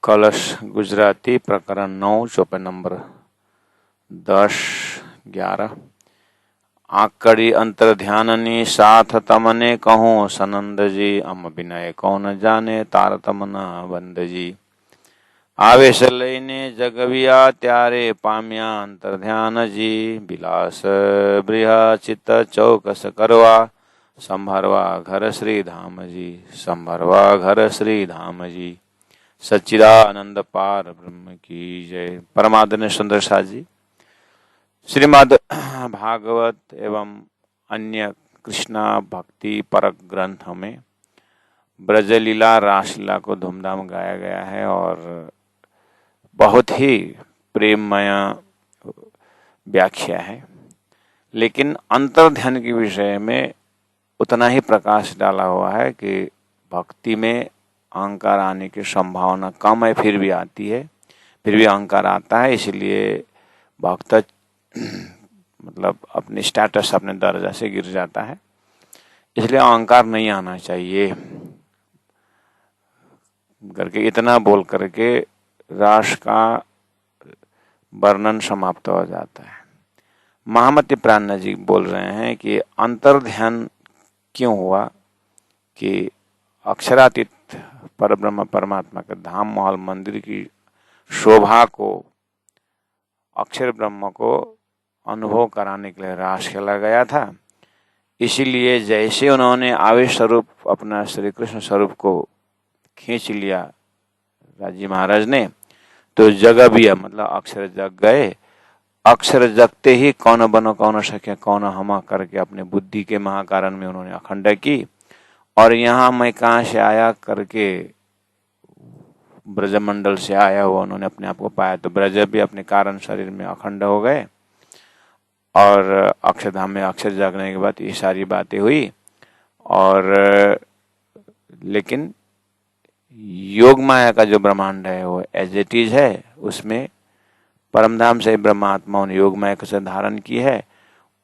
कलश गुजराती प्रकरण 9 चौपाई नंबर 10-11। आकड़ी अंतर ध्याननी साथ तमने कहूँ सनंद जी अम विनय कौन जाने तारतम न बंद जी। आवेश लईने जगविया त्यारे पाम्या अंतर ध्यान जी बिलास बृहा चित्त चौकस करवा संभरवा घर श्री धाम जी संभरवा घर श्री धाम जी। सच्चिदानंद पार ब्रह्म की जय। परमादरणीय सुंदर साथ जी, श्रीमद् भागवत एवं अन्य कृष्णा भक्ति परक ग्रंथ में ब्रजलीला रासलीला को धूमधाम गाया गया है और बहुत ही प्रेममय व्याख्या है, लेकिन अंतर्ध्यान के विषय में उतना ही प्रकाश डाला हुआ है कि भक्ति में अहंकार आने की संभावना कम है, फिर भी आती है, फिर भी अहंकार आता है। इसलिए भक्त मतलब अपने स्टेटस अपने दर्जा से गिर जाता है, इसलिए अहंकार नहीं आना चाहिए करके इतना बोल करके रास का वर्णन समाप्त हो जाता है। महामती प्राणा जी बोल रहे हैं कि अंतर्ध्यान क्यों हुआ कि अक्षरातीत परब्रह्म परमात्मा के धाम महल मंदिर की शोभा को, अक्षर ब्रह्म को अनुभव कराने के लिए रास खेला गया था। इसीलिए जैसे उन्होंने आवेश स्वरूप अपना श्री कृष्ण स्वरूप को खींच लिया राजी महाराज ने, तो जग भी मतलब अक्षर जग गए। अक्षर जगते ही कौन बनो कौन सके कौन हमा करके अपने बुद्धि के महाकारण में उन्होंने अखंड की। और यहाँ मैं कहाँ से आया करके ब्रजमंडल से आया हुआ उन्होंने अपने आप को पाया, तो ब्रज भी अपने कारण शरीर में अखंड हो गए। और अक्षरधाम में अक्षर जागने के बाद ये सारी बातें हुई। और लेकिन योग माया का जो ब्रह्मांड है वो एज इट इज है, उसमें परमधाम से ब्रह्मात्माओं ने योग माया को धारण की है।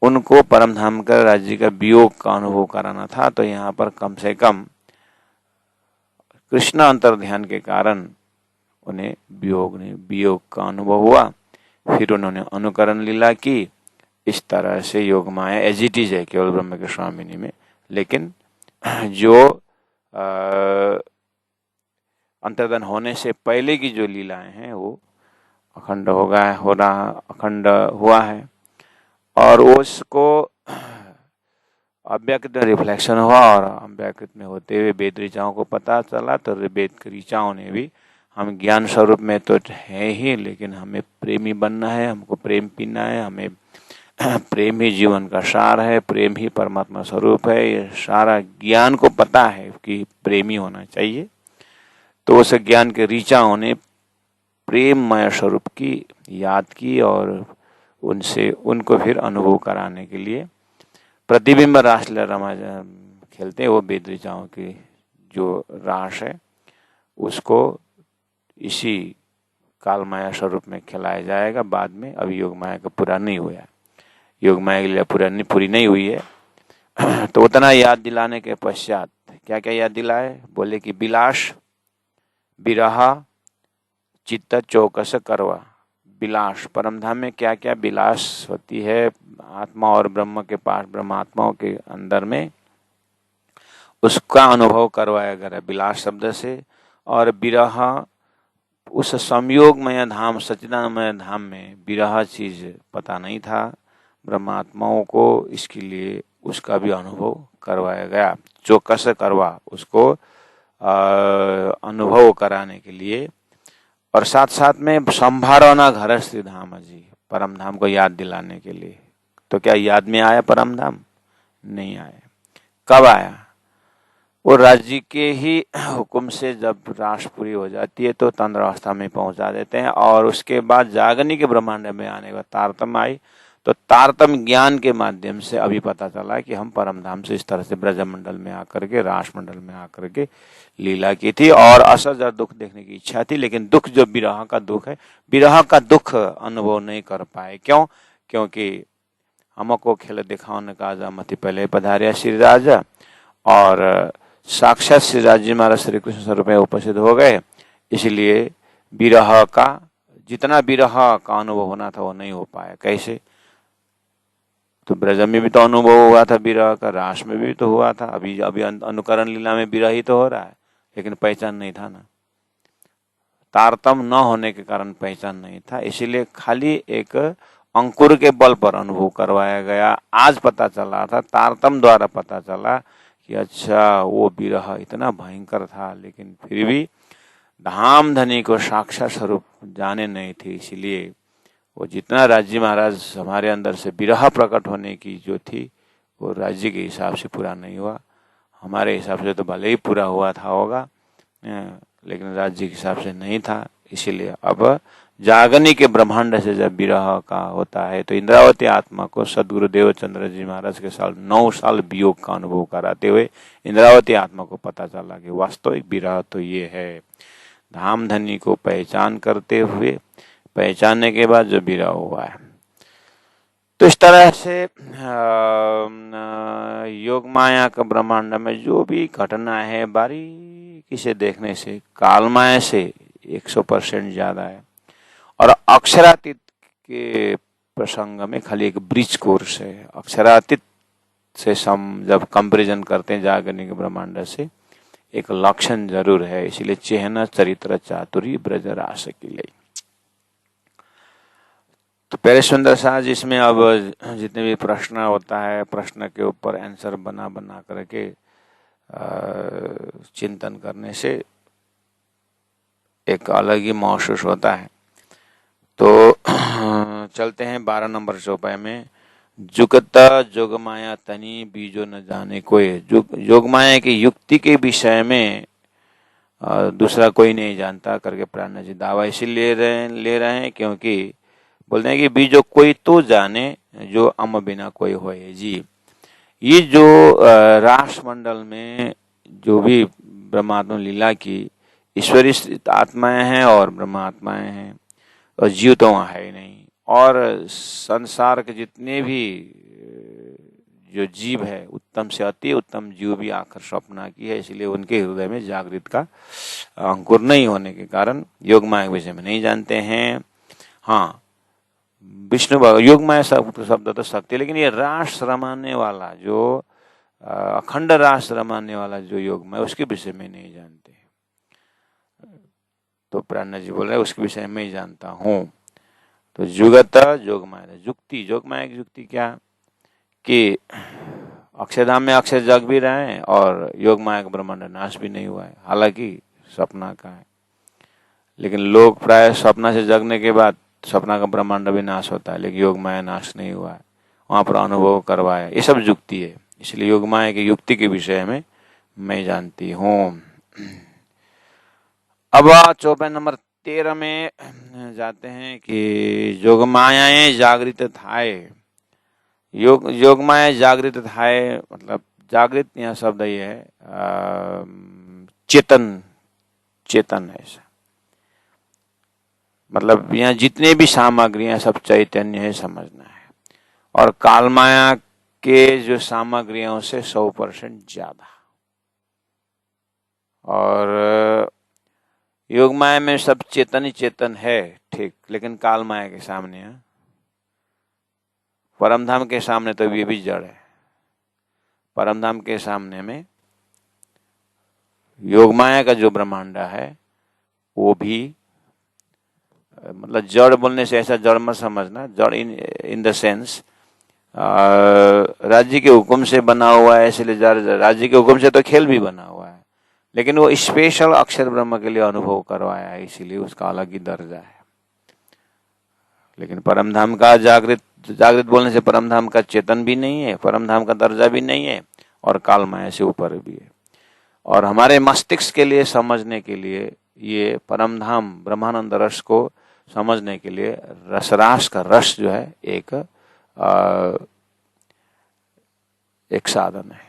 उनको परमधाम का राज्य का वियोग का अनुभव कराना था, तो यहाँ पर कम से कम कृष्ण अंतर्ध्यान के कारण उन्हें वियोग का अनुभव हुआ। फिर उन्होंने अनुकरण लीला की। इस तरह से योग माया एज इट इज है केवल ब्रह्म के स्वामिनी में, लेकिन जो अंतर्धान होने से पहले की जो लीलाएं हैं वो अखंड अखंड हुआ है। और उसको अव्यक्त में रिफ्लेक्शन हुआ और अव्यक्त में होते हुए वेद ऋचाओं को पता चला, तो वेद ऋचाओं ने भी हम ज्ञान स्वरूप में तो है ही, लेकिन हमें प्रेमी बनना है, हमको प्रेम पीना है, हमें प्रेम ही जीवन का सार है, प्रेम ही परमात्मा स्वरूप है, ये सारा ज्ञान को पता है कि प्रेमी होना चाहिए। तो उस ज्ञान के ऋचाओं ने प्रेममय स्वरूप की याद की और उनसे उनको फिर अनुभव कराने के लिए प्रतिबिंब रासलीला रमा खेलते हैं। वो वेद ऋचाओं की जो रास है उसको इसी काल माया स्वरूप में खिलाया जाएगा बाद में। अभी योग माया का पूरा नहीं हुआ है, योग माया के लिए पूरी नहीं हुई है। तो उतना याद दिलाने के पश्चात क्या क्या याद दिलाए, बोले कि विलास विरह चित्त चौकस करवा। विलास परमधाम में क्या क्या विलास होती है आत्मा और ब्रह्म के पास, ब्रह्मात्माओं के अंदर में, उसका अनुभव करवाया गया विलास शब्द से। और विरह उस संयोगमय धाम सच्चिदानंदमय धाम में विरह चीज पता नहीं था ब्रह्मात्माओं को, इसके लिए उसका भी अनुभव करवाया गया। चौकस करवा उसको अनुभव कराने के लिए। और साथ साथ में संभारना घर श्री धाम जी, परम धाम को याद दिलाने के लिए। तो क्या याद में आया परम धाम? नहीं आया। कब आया? वो राज्य के ही हुक्म से जब रास पूरी हो जाती है तो तंद्रावस्था में पहुंचा देते हैं, और उसके बाद जागनी के ब्रह्मांड में आने के बाद तारतम आई। तो तारतम ज्ञान के माध्यम से अभी पता चला कि हम परम धाम से इस तरह से ब्रजमंडल में आकर के, रास मंडल में आकर के लीला की थी और असहज दुख देखने की इच्छा थी, लेकिन दुख जो विरह का दुख है, विरह का दुख अनुभव नहीं कर पाए। क्यों? क्योंकि हमको खेल दिखाने का आजामती पहले पधारिया श्री राजा, और साक्षात श्री राज जी महाराज श्री कृष्ण स्वरूप में उपस्थित हो गए, इसलिए विरह का, जितना विरह का अनुभव होना था वो नहीं हो पाया। कैसे? तो ब्रज में भी तो अनुभव हुआ था विरह का, रास में भी तो हुआ था, अभी अभी अनुकरण लीला में विरह ही तो हो रहा है, लेकिन पहचान नहीं था ना। तारतम न होने के कारण पहचान नहीं था, इसीलिए खाली एक अंकुर के बल पर अनुभव करवाया गया। आज पता चला था, तारतम द्वारा पता चला कि अच्छा वो विरह इतना भयंकर था, लेकिन फिर भी धामधनी को साक्षात स्वरूप जाने नहीं थे, इसीलिए वो जितना राज्य महाराज हमारे अंदर से विरह प्रकट होने की जो थी वो राज्य के हिसाब से पूरा नहीं हुआ। हमारे हिसाब से तो भले ही पूरा हुआ था होगा, लेकिन राज्य के हिसाब से नहीं था। इसीलिए अब जागनी के ब्रह्मांड से जब विरह का होता है तो इंद्रावती आत्मा को सदगुरु देवचंद्र जी महाराज के साल 9 साल वियोग का अनुभव कराते हुए इंद्रावती आत्मा को पता चला कि वास्तविक विरह तो ये है। धामधनी को पहचान करते हुए, पहचानने के बाद जो विरह हुआ है। तो इस तरह से योग माया का ब्रह्मांड में जो भी घटना है बारीकी से देखने से काल माया से 100% ज्यादा है। और अक्षरातीत के प्रसंग में खाली एक ब्रिज कोर्स है। अक्षरातीत से जब कंपेरिजन करते हैं जागरण के ब्रह्मांड से, एक लक्षण जरूर है, इसलिए चेहना चरित्र चातुरी ब्रज रास की लई। तो प्यारे सुंदर साज, इसमें अब जितने भी प्रश्न होता है, प्रश्न के ऊपर आंसर बना बना करके चिंतन करने से एक अलग ही महसूस होता है। तो चलते हैं 12 नंबर चौपाई में। जुगत जोगमाया तनी बीजो न जाने कोई। जोगमाया की युक्ति के विषय में दूसरा कोई नहीं जानता करके प्राण जी दावा इसीलिए ले रहे हैं क्योंकि बोलते हैं कि बीजो कोई तो जाने जो अम बिना कोई होए जी। ये जो रास मंडल में जो भी ब्रह्मात्मा लीला की ईश्वरी आत्माएं हैं और ब्रह्मात्माएं हैं, और जीव तो वहां है ही नहीं। और संसार के जितने भी जो जीव है, उत्तम से अति उत्तम जीव भी आखिर स्वप्न की है, इसलिए उनके हृदय में जागृत का अंकुर नहीं होने के कारण योग माया के विषय में नहीं जानते हैं। हाँ, विष्णु भगवान योग माया शब्द तो शक्ति, लेकिन ये रास रमाने वाला जो अखंड रास रमाने वाला जो योग माया, उसके विषय में नहीं जानते। तो प्राण जी बोल रहे उसके विषय में ही जानता हूँ। तो जुगत जोग माया जुक्ति, जोग माया की जुक्ति क्या कि अक्षरधाम में अक्षर जग भी रहे हैं और योग माया का ब्रह्मांड नाश भी नहीं हुआ है, हालांकि सपना का है। लेकिन लोग प्राय सपना से जगने के बाद सपना का ब्रह्मांड भी नाश होता है, लेकिन योग माया नाश नहीं हुआ है, वहां पर अनुभव करवाया। ये सब युक्ति है, इसलिए योग माया की युक्ति के विषय में मैं जानती हूँ। अब चौपाई नंबर 13 में जाते हैं कि जोग मायाएं जागृत थाए। योग माया जागृत थाए मतलब जागृत यहाँ शब्द ये है चेतन, चेतन है ऐसा। मतलब यहाँ जितने भी सामग्रियां सब चैतन्य है समझना है। और काल माया के जो सामग्रियों से 100% ज्यादा। और योग माया में सब चेतन ही चेतन है, ठीक, लेकिन काल माया के सामने है, परमधाम के सामने तो ये भी जड़ है। परमधाम के सामने में योग माया का जो ब्रह्मांड है वो भी, मतलब जड़ बोलने से ऐसा जड़ मत समझना, जड़ इन द सेंस राज्य के हुक्म से बना हुआ है, इसलिए राज्य के हुक्म से तो खेल भी बना हुआ है, लेकिन वो स्पेशल अक्षर ब्रह्म के लिए अनुभव करवाया है, इसीलिए उसका अलग ही दर्जा है। लेकिन परमधाम का जागृत बोलने से परमधाम का चेतन भी नहीं है, परमधाम का दर्जा भी नहीं है, और काल माया से ऊपर भी है। और हमारे मस्तिष्क के लिए समझने के लिए ये परमधाम ब्रह्मानंद रस को समझने के लिए रसरास का रस जो है एक साधन है,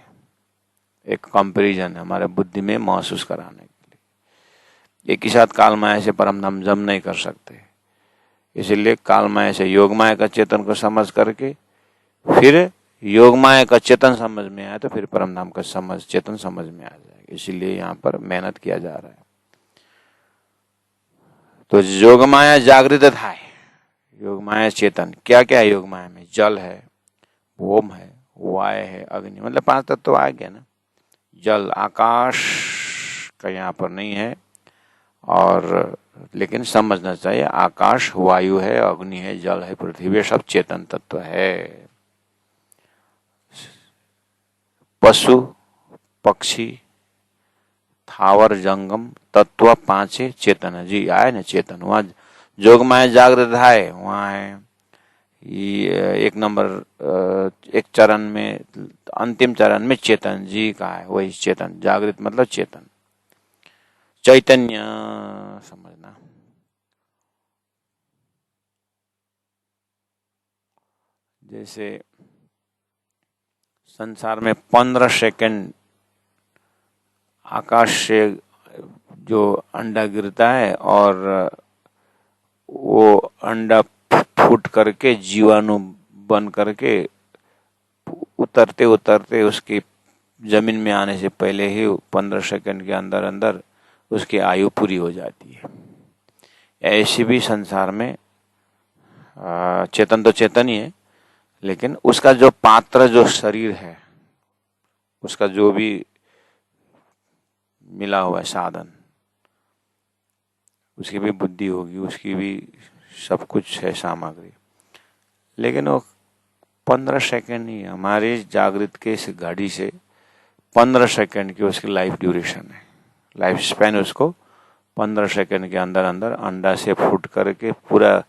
एक कंपैरिजन है हमारे बुद्धि में महसूस कराने के लिए। एक ही साथ काल माया से परमधाम जम नहीं कर सकते, इसीलिए काल माया से योग माया का चेतन को समझ करके फिर योग माया का चेतन समझ में आए तो फिर परमधाम का चेतन समझ में आ जाएगा। इसीलिए यहाँ पर मेहनत किया जा रहा है। तो योग माया जागृत था, योग माया चेतन। क्या क्या है योग माया में? जल है, ओम है, वाय है, अग्नि, मतलब 5 तत्व तो आ गया ना। जल, आकाश का यहाँ पर नहीं है, और लेकिन समझना चाहिए आकाश वायु है, अग्नि है, जल है, पृथ्वी है, सब चेतन तत्व है। पशु पक्षी थावर जंगम तत्व 5 चेतन है जी, आए ना चेतन। वहां जोग माया जागृत है, वहां है ये 1 नंबर, एक चरण में, अंतिम चरण में चेतन जी का है, वही चेतन। जागृत मतलब चेतन, चैतन्य समझना। जैसे संसार में 15 सेकंड आकाश से जो अंडा गिरता है और वो अंडा फूट करके जीवाणु बन करके उतरते उतरते उसकी जमीन में आने से पहले ही 15 सेकंड के अंदर अंदर उसकी आयु पूरी हो जाती है। ऐसे भी संसार में चेतन तो चेतन ही है, लेकिन उसका जो पात्र, जो शरीर है, उसका जो भी मिला हुआ है साधन, उसकी भी बुद्धि होगी, उसकी भी सब कुछ है सामग्री, लेकिन वो 15 सेकंड ही, हमारे जागृत के इस घड़ी से 15 सेकंड की उसकी लाइफ ड्यूरेशन है, लाइफ स्पैन उसको 15 सेकंड के अंदर अंदर अंडा से फूट करके पूरा।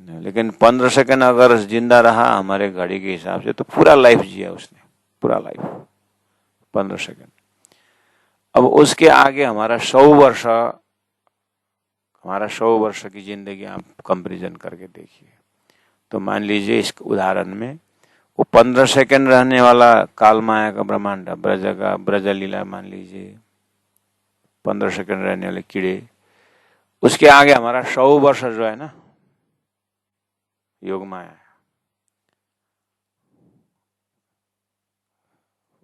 लेकिन 15 सेकंड अगर जिंदा रहा हमारे घड़ी के हिसाब से तो पूरा लाइफ जिया उसने, पूरा लाइफ 15 सेकंड। अब उसके आगे हमारा 100 वर्ष की जिंदगी आप कंपैरिजन करके देखिए। तो मान लीजिए इस उदाहरण में वो 15 सेकंड रहने वाला काल माया का ब्रह्मांड, ब्रज का ब्रज लीला मान लीजिए, 15 सेकंड रहने वाले कीड़े, उसके आगे हमारा 100 वर्ष जो है ना योग माया है,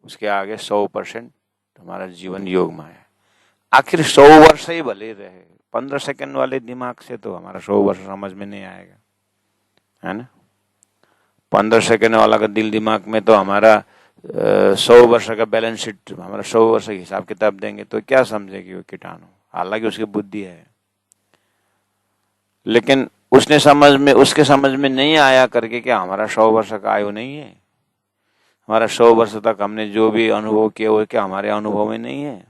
उसके आगे 100% हमारा जीवन योग माया है। आखिर 100 वर्ष ही भले रहे, 15 सेकंड वाले दिमाग से तो हमारा 100 वर्ष समझ में नहीं आएगा, है ना। 15 सेकंड वाला का दिल दिमाग में तो हमारा 100 वर्ष का बैलेंस शीट, हमारा 100 वर्ष का हिसाब किताब देंगे तो क्या समझेगी वो कीटाणु, हालांकि उसकी बुद्धि है, लेकिन उसके समझ में नहीं आया करके क्या हमारा 100 वर्ष का आयु नहीं है, हमारा 100 वर्ष तक हमने जो भी अनुभव किया वो क्या हमारे अनुभव में नहीं है,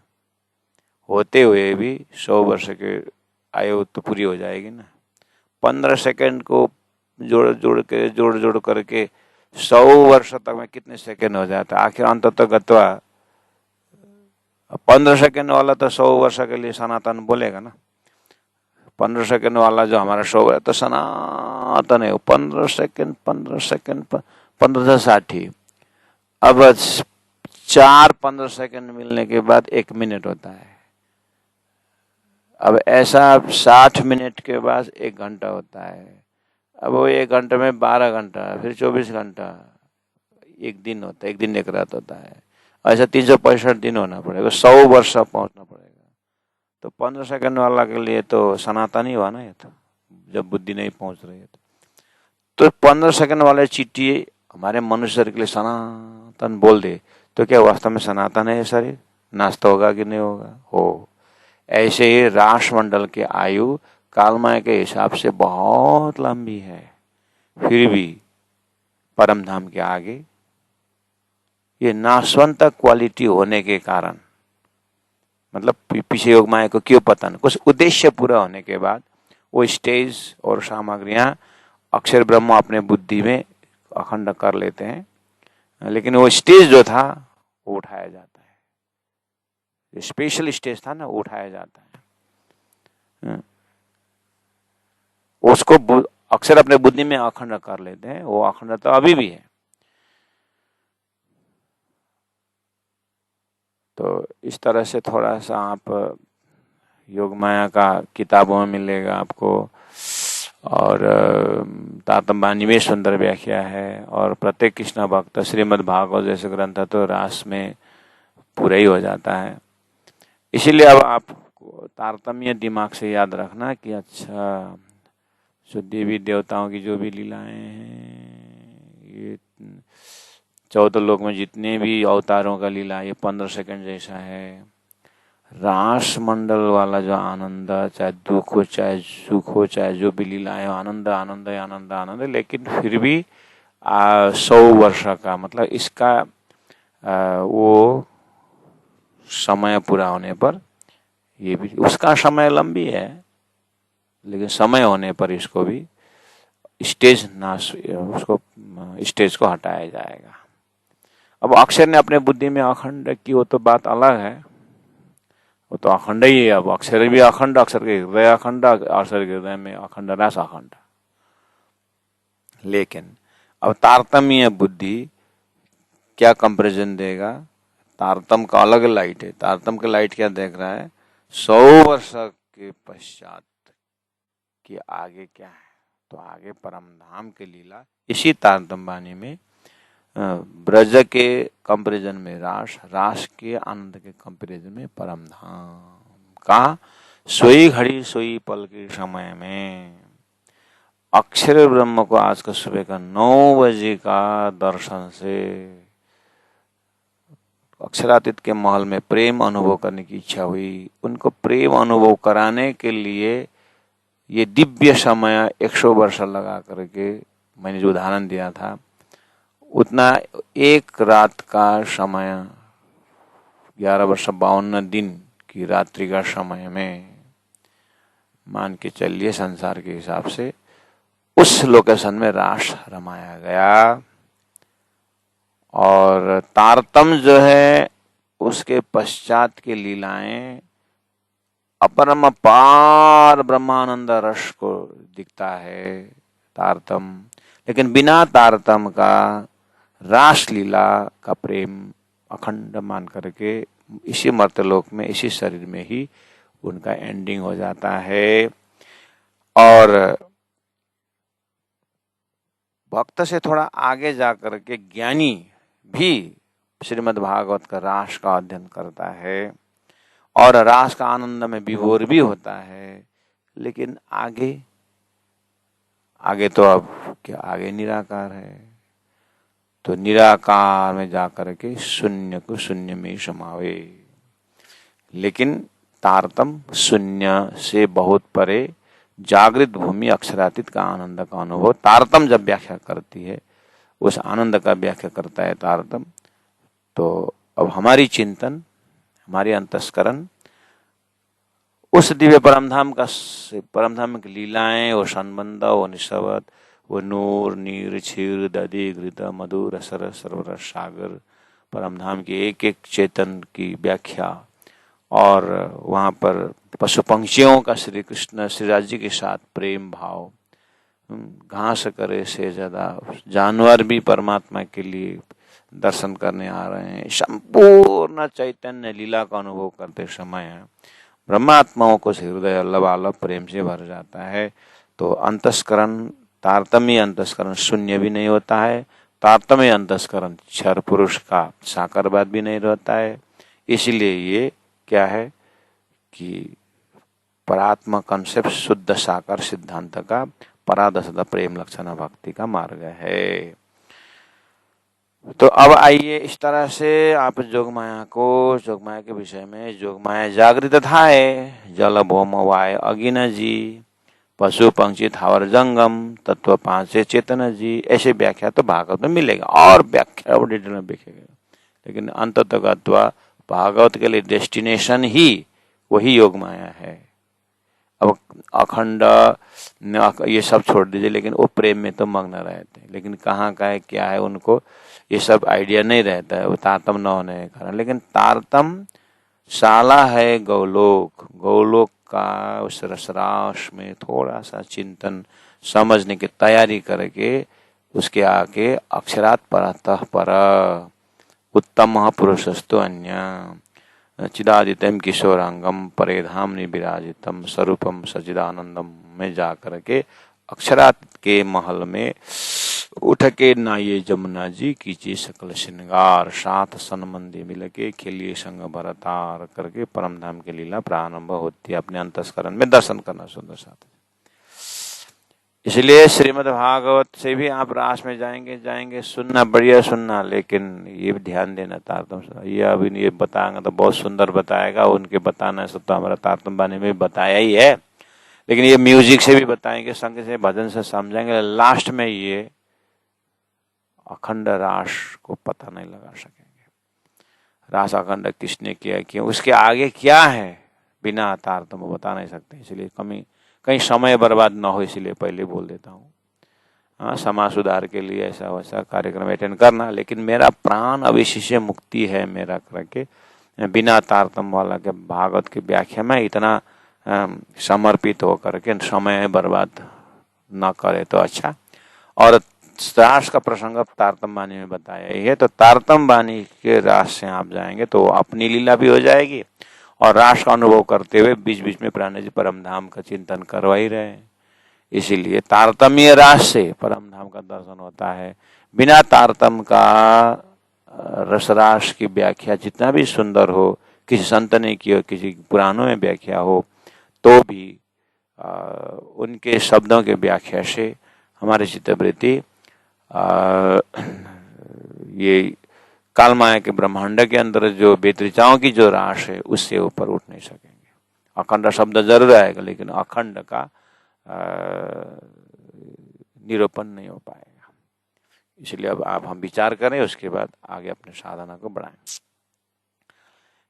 होते हुए भी 100 वर्ष के आयु तो पूरी हो जाएगी ना। 15 सेकंड को जोड़ करके 100 वर्ष तक में कितने सेकंड हो जाता है, आखिर अंत तो गत्वा 15 सेकंड वाला तो 100 वर्ष के लिए सनातन बोलेगा ना। 15 सेकंड वाला जो हमारा 100 है तो सनातन है, 15 सेकंड 15 से 60। अब 15 सेकंड मिलने के बाद 1 मिनट होता है, अब ऐसा 60 मिनट के बाद 1 घंटा होता है, अब वो 1 घंटे में 12 घंटा, फिर 24 घंटा, 1 दिन होता है, 1 दिन 1 रात होता है, ऐसा 365 दिन होना पड़ेगा, 100 वर्ष पहुंचना पड़ेगा। तो 15 सेकंड वाला के लिए तो सनातन ही हुआ ना ये तो, जब बुद्धि नहीं पहुंच रही है तो 15 सेकंड वाले चीटी हमारे मनुष्य शरीर के लिए सनातन बोल दे तो क्या वास्तव में सनातन है ये शरीर, नाश्ता होगा कि नहीं होगा, हो। ऐसे ही राष्ट्रमंडल की आयु कालमाया के हिसाब से बहुत लंबी है, फिर भी परम धाम के आगे ये नाशवंत क्वालिटी होने के कारण, मतलब पीछे योग माया को क्यों पतन, कुछ उद्देश्य पूरा होने के बाद वो स्टेज और सामग्रियां अक्षर ब्रह्म अपने बुद्धि में अखंड कर लेते हैं, लेकिन वो स्टेज जो था वो उठाया जाता है, स्पेशल स्टेज था ना, वो उठाया जाता है, उसको अक्षर अपने बुद्धि में अखंड कर लेते हैं, वो अखंड तो अभी भी है। तो इस तरह से थोड़ा सा आप योग माया का किताबों में मिलेगा आपको, और तातंबानी में सुंदर व्याख्या है, और प्रत्येक कृष्ण भक्त श्रीमद् भागवत जैसे ग्रंथ तो रास में पूरा ही हो जाता है। इसीलिए अब आपको तारतम्य दिमाग से याद रखना कि अच्छा जो देवी देवताओं की जो भी लीलाएं हैं, ये 14 लोक में जितने भी अवतारों का लीला ये 15 सेकंड जैसा है। रास मंडल वाला जो आनंद, चाहे दुख हो चाहे सुख हो चाहे जो भी लीला है, आनंद आनंद है, आनंद आनंद है, लेकिन फिर भी 100 वर्ष का मतलब इसका वो समय पूरा होने पर ये भी, उसका समय लंबी है लेकिन समय होने पर इसको भी स्टेज उसको स्टेज को हटाया जाएगा। अब अक्षर ने अपने बुद्धि में अखंड की, वो तो बात अलग है, वो तो अखंड ही है। अब अक्षर भी अखंड, अक्षर के हृदय अखंड, अक्षर के हृदय में अखंड रस अखंड। लेकिन अब तारतम्य बुद्धि क्या कंपैरिजन देगा? तारतम का अलग लाइट है। तारतम का लाइट क्या देख रहा है? 100 वर्ष के पश्चात कि आगे क्या है, तो आगे परम धाम के लीला। इसी तारतम वाणी में ब्रज के कंपैरिजन में रास, रास के आनंद के कंपैरिजन में परम धाम का सोई घड़ी सोई पल के समय में अक्षर ब्रह्म को आज का सुबह का 9 बजे का दर्शन से अक्षरातीत के महल में प्रेम अनुभव करने की इच्छा हुई। उनको प्रेम अनुभव कराने के लिए ये दिव्य समय 100 वर्ष लगा करके मैंने जो उदाहरण दिया था, उतना एक रात का समय 11 वर्ष 52 दिन की रात्रि का समय में मान के चलिए संसार के हिसाब से उस लोकेशन में रास रमाया गया। और तारतम जो है उसके पश्चात की लीलाएं अपरम पार ब्रह्मानंद रस को दिखता है तारतम। लेकिन बिना तारतम का रास लीला का प्रेम अखंड मान करके इसी मर्त्यलोक में इसी शरीर में ही उनका एंडिंग हो जाता है। और भक्त से थोड़ा आगे जाकर के ज्ञानी भी श्रीमद् भागवत का रास का अध्ययन करता है और रास का आनंद में विभोर भी होता है। लेकिन आगे आगे तो अब क्या, आगे निराकार है, तो निराकार में जाकर के शून्य को शून्य में ही समावे। लेकिन तारतम शून्य से बहुत परे जागृत भूमि अक्षरातीत का आनंद का अनुभव तारतम जब व्याख्या करती है, उस आनंद का व्याख्या करता है तारतम। तो अब हमारी चिंतन, हमारी अंतस्करण उस दिव्य परमधाम की लीलाएं, वो संबंध, वो निस्बत, वो नूर नीर क्षीर दधि घृत मधु रसर सरोवर सागर, परमधाम की एक एक चेतन की व्याख्या, और वहाँ पर पशु पंक्षियों का श्री कृष्ण श्रीराज जी के साथ प्रेम भाव, घास करे से ज्यादा जानवर भी परमात्मा के लिए दर्शन करने आ रहे हैं। संपूर्ण चैतन्य लीला का अनुभव करते समय ब्रह्मात्माओं को हृदय लबालब प्रेम से भर जाता है। तो अंतस्करण, तारतम्य अंतस्करण शून्य भी नहीं होता है, तारतम्य अंतस्करण क्षर पुरुष का साकारवाद भी नहीं रहता है। इसलिए ये क्या है कि परात्मा कंसेप्ट शुद्ध साकार सिद्धांत का परादशद प्रेम लक्षण भक्ति का मार्ग है। तो अब आइए, इस तरह से आप जोगमाया के विषय में, जोगमाया जागृत था है, जल भौम वाय अगिन जी, पशु पंक्षी थावर जंगम तत्व 5 चेतन जी, ऐसे व्याख्या तो भागवत में मिलेगा और व्याख्या और डिटेल में देखेगा। लेकिन अंततः भागवत के लिए डेस्टिनेशन ही वही योग माया है। अब अखंड ये सब छोड़ दीजिए, लेकिन वो प्रेम में तो मग्न रहते हैं, लेकिन कहाँ का है क्या है उनको ये सब आइडिया नहीं रहता है, वो तारतम न होने के कारण। लेकिन तारतम शाला है गौलोक, गौलोक का उस रसरास में थोड़ा सा चिंतन समझने की तैयारी करके उसके आके अक्षरात परतः पर उत्तम पुरुषस्तु अन्य चिदादित्यम किशोरांगम परेधाम विराजितम स्वरूपम सचिदानंदम में जाकर के अक्षरात के महल में उठ के नाये जमुना जी कीजिए सकल श्रृंगार, साथ सनमंदी मिल के खेलिए संग भरतार करके परम धाम की लीला प्रारंभ होती है। अपने अंतस्करण में दर्शन करना सुंदर साथ। इसलिए श्रीमद् भागवत से भी आप रास में जाएंगे सुनना, बढ़िया सुनना, लेकिन ये भी ध्यान देना तारतम सुनना। ये अभी ये बताएंगे तो बहुत सुंदर बताएगा, उनके बताना से तो हमारा तारतम बानी में बताया ही है, लेकिन ये म्यूजिक से भी बताएंगे, संग से, भजन से समझाएंगे। लास्ट में ये अखंड रास को पता नहीं लगा सकेंगे। रास अखंड किसने किया, क्यों, उसके आगे क्या है, बिना तारतम बता नहीं सकते। इसलिए कहीं समय बर्बाद ना हो, इसलिए पहले बोल देता हूँ। हाँ, समाज सुधार के लिए ऐसा वैसा कार्यक्रम अटेंड करना, लेकिन मेरा प्राण अविशेष मुक्ति है मेरा करके बिना तारतम वाला के भागवत की व्याख्या में इतना समर्पित होकर के समय बर्बाद न करे तो अच्छा। और रास का प्रसंग तारतम बानी में बताया ही है, तो तारतम बानी के रास से आप जाएंगे तो अपनी लीला भी हो जाएगी और रास का अनुभव करते हुए बीच बीच में प्राण जी परम धाम का चिंतन करवा ही रहे। इसीलिए तारतम्य रास से परम धाम का दर्शन होता है। बिना तारतम का रसरास की व्याख्या जितना भी सुंदर हो, किसी संत ने की हो, किसी पुराणों में व्याख्या हो, तो भी उनके शब्दों के व्याख्या से हमारी चित्तवृत्ति ये कालमाया के ब्रह्मांड के अंदर जो बेतरिचाओं की जो रास है उससे ऊपर उठ नहीं सकेंगे। अखंड शब्द जरूर आएगा, लेकिन अखंड का निरूपण नहीं हो पाएगा। इसलिए अब आप हम विचार करें, उसके बाद आगे अपने साधना को बढ़ाएं।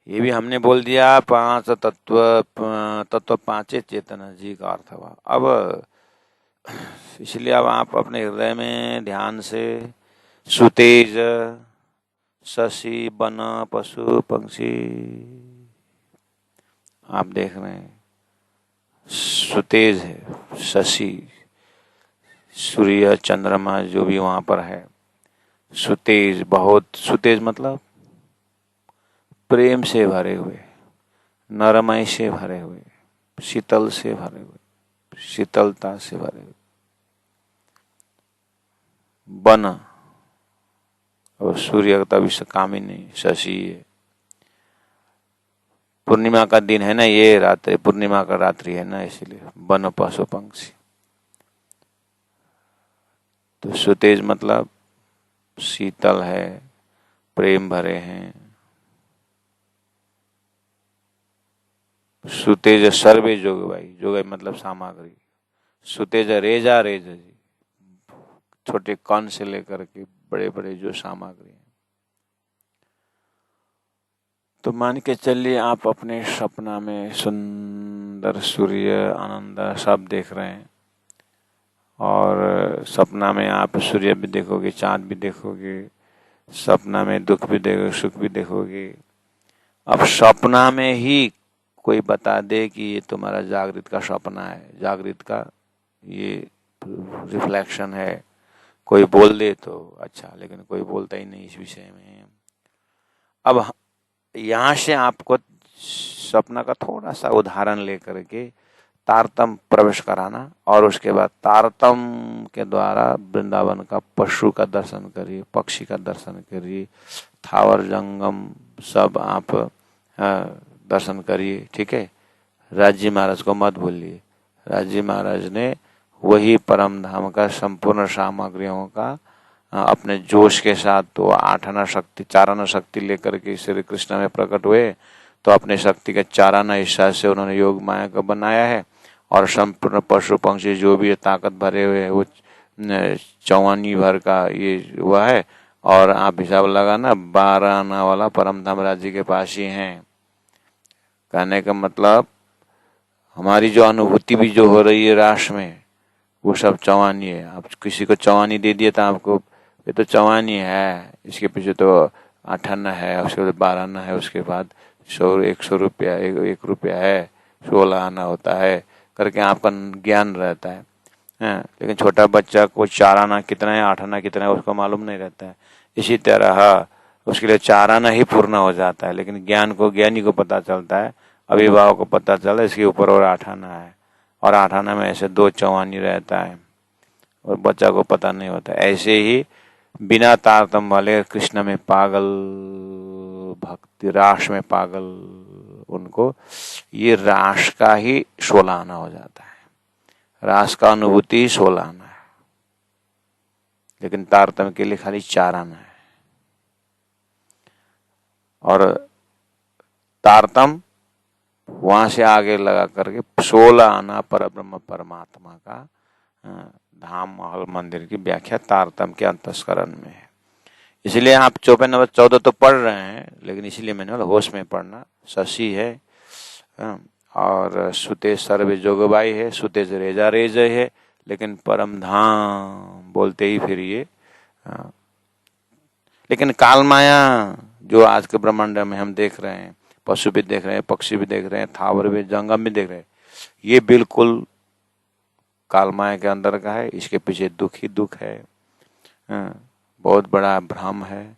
ये भी हमने बोल दिया पांच तत्व पांचे चेतना जी का अर्थ हुआ। अब इसलिए अब आप अपने हृदय में ध्यान से सुतेज, शशि, वन, पशु, पंक्षी आप देख रहे हैं। सुतेज है, शशि, सूर्य, चंद्रमा जो भी वहां पर है। सुतेज, बहुत सुतेज मतलब प्रेम से भरे हुए, नरमय से भरे हुए, शीतल से भरे हुए, शीतलता से भरे हुए। वन और सूर्य तब इससे काम ही नहीं, शशि है। पूर्णिमा का दिन है ना, ये रात्रि पूर्णिमा का रात्रि है ना, इसीलिए वन, पशु, पंक्षी। तो सुतेज मतलब शीतल है, प्रेम भरे हैं। सुतेज सर्वे जोग भाई, जोग मतलब सामग्री। सुतेज रेजा रेज जी, छोटे कण से लेकर के बड़े बड़े जो सामग्री है। तो मान के चलिए आप अपने सपना में सुंदर सूर्य, आनंद सब देख रहे हैं, और सपना में आप सूर्य भी देखोगे, चांद भी देखोगे, सपना में दुख भी देखोगे, सुख भी देखोगे। अब सपना में ही कोई बता दे कि ये तुम्हारा जागृत का सपना है, जागृत का ये रिफ्लेक्शन है, कोई बोल दे तो अच्छा, लेकिन कोई बोलता ही नहीं इस विषय में। अब यहाँ से आपको सपना का थोड़ा सा उदाहरण लेकर के तारतम प्रवेश कराना, और उसके बाद तारतम के द्वारा वृंदावन का पशु का दर्शन करिए, पक्षी का दर्शन करिए, थावर जंगम सब आप दर्शन करिए। ठीक है, राजी महाराज को मत भूलिए। राजी महाराज ने वही परम धाम का संपूर्ण सामग्रियों का अपने जोश के साथ, तो 8 आना शक्ति, 4 आना शक्ति लेकर के श्री कृष्ण में प्रकट हुए, तो अपने शक्ति के 4 आना हिस्सा से उन्होंने योग माया को बनाया है, और संपूर्ण पशु पंक्षी जो भी ताकत भरे हुए वो 54 भर का ये हुआ है। और आप हिसाब लगाना 12 आना वाला परम धाम राज्य के पास ही है। कहने का मतलब हमारी जो अनुभूति भी जो हो रही है रास में, वो सब 54 है। आप किसी को 54 दे दिए तो आपको ये तो 54 है, इसके पीछे तो 8 आना है, उसके बाद 12 आना है, उसके बाद 100 रुपया, 1 रुपया है, 16 आना होता है करके आपका ज्ञान रहता है। लेकिन छोटा बच्चा को 4 आना कितना है, 8 आना कितना है, उसको मालूम नहीं रहता है। इसी तरह उसके लिए 4 आना ही पूर्ण हो जाता है, लेकिन ज्ञानी को पता चलता है, अभिभावक को पता चला इसके ऊपर और 8 आना है, और 8 आना में ऐसे 2 54 रहता है। और बच्चा को पता नहीं होता। ऐसे ही बिना तारतम्य वाले कृष्ण में पागल, भक्ति रास में पागल, उनको ये रास का ही 16 आना हो जाता है। रास का अनुभूति ही 16 आना है, लेकिन तारतम्य के लिए खाली 4 आना है। और तारतम्य वहां से आगे लगा करके 16 आना पर ब्रह्म परमात्मा का धाम महल मंदिर की व्याख्या तारतम्य के अंतस्करण में है। इसलिए आप 14 नंबर 14 तो पढ़ रहे हैं, लेकिन इसलिए मैंने बोला होश में पढ़ना। शशि है और सुते सर्वे जोगबाई है, सुते से रेजा रेज है, लेकिन परम धाम बोलते ही फिर ये लेकिन काल माया जो आज के ब्रह्मांड में हम देख रहे हैं, पशु भी देख रहे हैं, पक्षी भी देख रहे हैं, थावर भी, जंगम भी देख रहे हैं, ये बिल्कुल काल माया के अंदर का है। इसके पीछे दुख ही दुख है, बहुत बड़ा भ्रम है।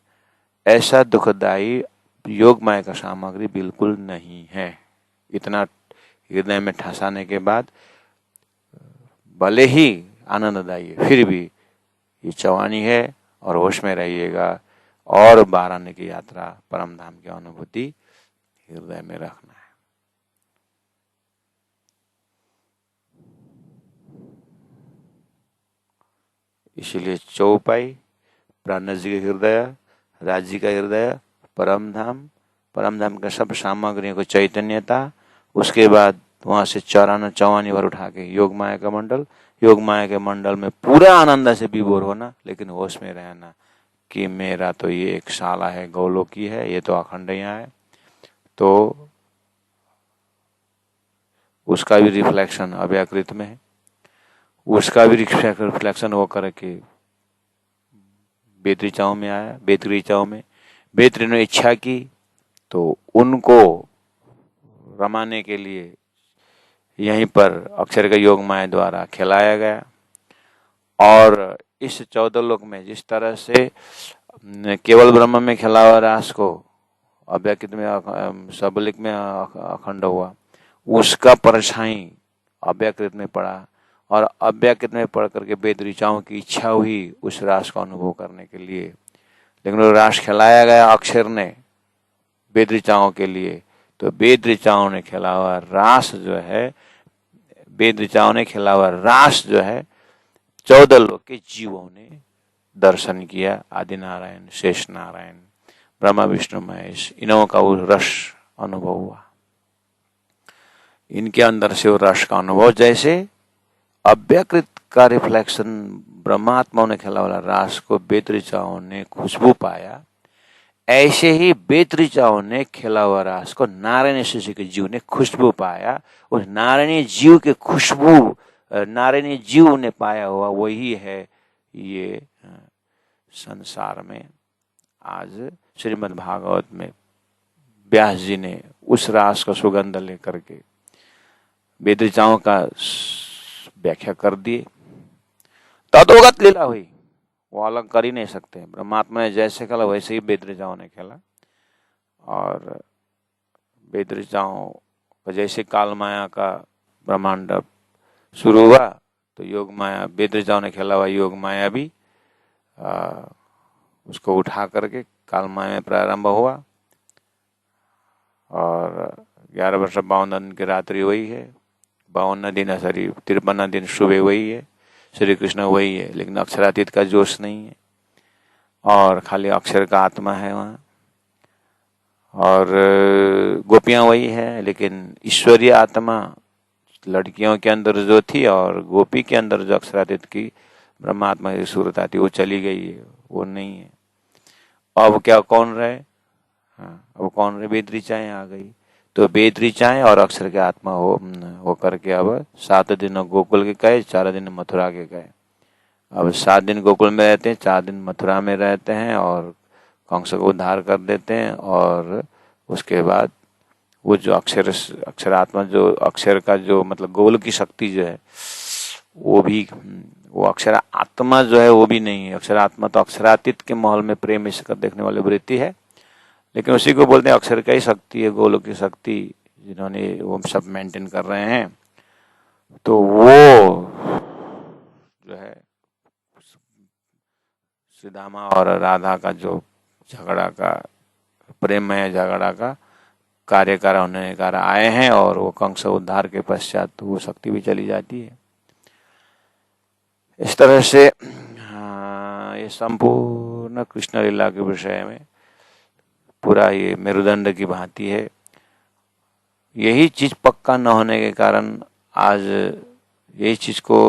ऐसा दुखदायी योग माया का सामग्री बिल्कुल नहीं है। इतना हृदय में ठसाने के बाद भले ही आनंददायी है, फिर भी ये चवानी है और होश में रहिएगा और बाहर आने की यात्रा, परम धाम की अनुभूति हृदय में रखना है। इसीलिए चौपाई, प्राण जी का हृदय, राज्य का हृदय, परम धाम का सब सामग्रियों को चैतन्यता, उसके बाद वहां से 54 भर उठा के योग माया का मंडल, योग माया के मंडल में पूरा आनंद से विभोर होना, लेकिन होश में रहना कि मेरा तो ये एक शाला है, गौलोकी है, ये तो अखंड यहाँ है। तो उसका भी रिफ्लेक्शन अव्याकृत में है, उसका भी रिफ्लेक्शन होकर के बेतरीचाओं में आया। बेतरी ने इच्छा की तो उनको रमाने के लिए यहीं पर अक्षर का योग माया द्वारा खिलाया गया। और इस 14 लोक में जिस तरह से केवल ब्रह्म में खिला हुआ रास को अव्यकृत में, सबलिक में अखंड हुआ, उसका परछाई अव्यकृत में पड़ा और अव्यकृत में पढ़ करके वेद ऋचाओं की इच्छा हुई उस रास का अनुभव करने के लिए। लेकिन वो रास खिलाया गया अक्षर ने वेद ऋचाओं के लिए, तो वेद ऋचाओं ने खिला हुआ रास जो है, वेद ऋचाओं ने खिला हुआ रास जो है 14 लोक के जीवों ने दर्शन किया। आदि नारायण, शेष नारायण, ब्रह्मा विष्णु महेश, इनों का वो रस अनुभव हुआ। इनके अंदर से वो रस का अनुभव, जैसे अव्यकृत का रिफ्लेक्शन ब्रह्मात्माओं ने खिला वाला रास को वेद ऋचाओं ने खुशबू पाया, ऐसे ही वेद ऋचाओं ने खिला हुआ रास को नारायण शिशु के जीव ने खुशबू पाया। उस नारायणी जीव के खुशबू नारायणी जीव ने पाया हुआ वही है ये संसार में। आज श्रीमद् भागवत में व्यास जी ने उस रास का सुगंध लेकर के वेद ऋचाओं का व्याख्या कर दिए। तद्वगत लीला हुई, वो अलग कर ही नहीं सकते। ब्रह्मात्मा ने जैसे खेला वैसे ही वेद ऋचाओं ने खेला। और वेद ऋचाओं का जैसे काल माया का ब्रह्मांड शुरू हुआ, तो योग माया वेद ऋचाओं ने खेला हुआ योग माया भी उसको उठा करके काल माया में प्रारंभ हुआ। और 11 वर्ष 52 दिन की रात्रि वही है, 52 दिन, सॉरी 53 दिन सुबह वही है, श्री कृष्ण वही है, लेकिन अक्षरातीत का जोश नहीं है और खाली अक्षर का आत्मा है वहाँ। और गोपियाँ वही है, लेकिन ईश्वरीय आत्मा लड़कियों के अंदर जो थी और गोपी के अंदर जो अक्षरातीत की ब्रह्मात्मा की सूरत आती वो चली गई है, वो नहीं है। अब क्या कौन रहे? हाँ, अब कौन रहे? वेद ऋचाएं आ गई। तो वेद ऋचाएं और अक्षर के आत्मा हो करके अब 7 दिन गोकुल के गए, 4 दिन मथुरा के गए। अब 7 दिन गोकुल में रहते हैं, 4 दिन मथुरा में रहते हैं और कंस को उद्धार कर देते हैं। और उसके बाद वो जो अक्षरात्मा, जो अक्षर का जो मतलब गोल की शक्ति जो है, वो अक्षर आत्मा जो है वो भी नहीं है। अक्षरात्मा तो अक्षरातीत के महल में प्रेम कर देखने वाली वृत्ति है, लेकिन उसी को बोलते हैं अक्षर का ही शक्ति है, गोलों की शक्ति, जिन्होंने वो सब मेंटेन कर रहे हैं। तो वो जो है श्रीदामा और राधा का जो झगड़ा का प्रेममय झगड़ा का कार्यकार होने कार आए हैं, और वो कंस उद्धार के पश्चात वो शक्ति भी चली जाती है। इस तरह से ये संपूर्ण कृष्ण लीला के विषय में पूरा ये मेरुदंड की भांति है। यही चीज पक्का न होने के कारण, आज यही चीज को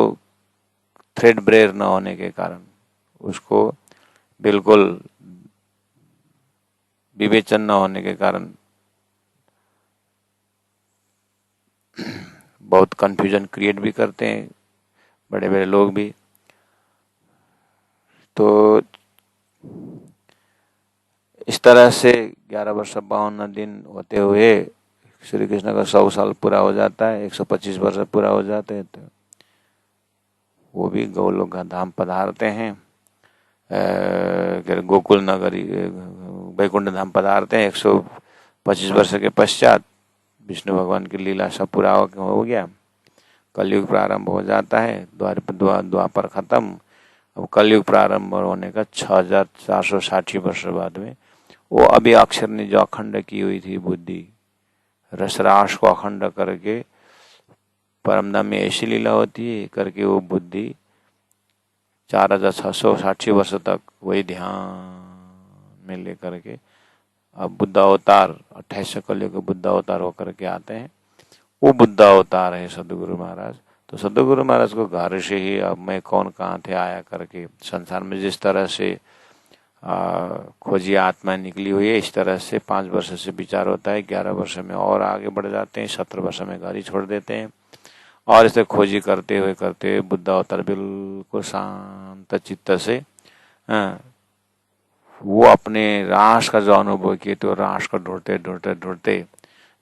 थ्रेड ब्रेयर न होने के कारण, उसको बिल्कुल विवेचन न होने के कारण बहुत कंफ्यूजन क्रिएट भी करते हैं बड़े बड़े लोग भी। तो इस तरह से 11 वर्ष 52 दिन होते हुए श्री कृष्ण का 100 साल पूरा हो जाता है, 125 वर्ष पूरा हो जाते हैं, तो वो भी गोलोक का धाम पधारते हैं, गोकुल नगरी वैकुंठ धाम पधारते हैं। 125 वर्ष के पश्चात विष्णु भगवान की लीला सब पूरा हो गया, कलयुग प्रारंभ हो जाता है, द्वापर खत्म। अब कलयुग प्रारंभ होने का 6460 वर्ष बाद में वो अभी अक्षर ने जो अखंड की हुई थी बुद्धि, रसराश को अखंड करके परमधाम में ऐसी लीला होती है करके वो बुद्धि 4660 वर्ष तक वही ध्यान में लेकर के अब बुद्ध अवतार 28 कलयुग के बुद्ध अवतार होकर के आते हैं। वो बुद्ध अवतार है सदगुरु महाराज। तो सदगुरु महाराज को घर से ही अब मैं कौन कहाँ थे आया करके संसार में जिस तरह से खोजी आत्मा निकली हुई है, इस तरह से 5 वर्ष से विचार होता है, 11 वर्ष में और आगे बढ़ जाते हैं, 17 वर्ष में घर ही छोड़ देते हैं, और इसे खोजी करते हुए बुद्ध अवतार बिल्कुल शांत चित्त से वो अपने रास का जो अनुभव किए तो रास को ढूंढते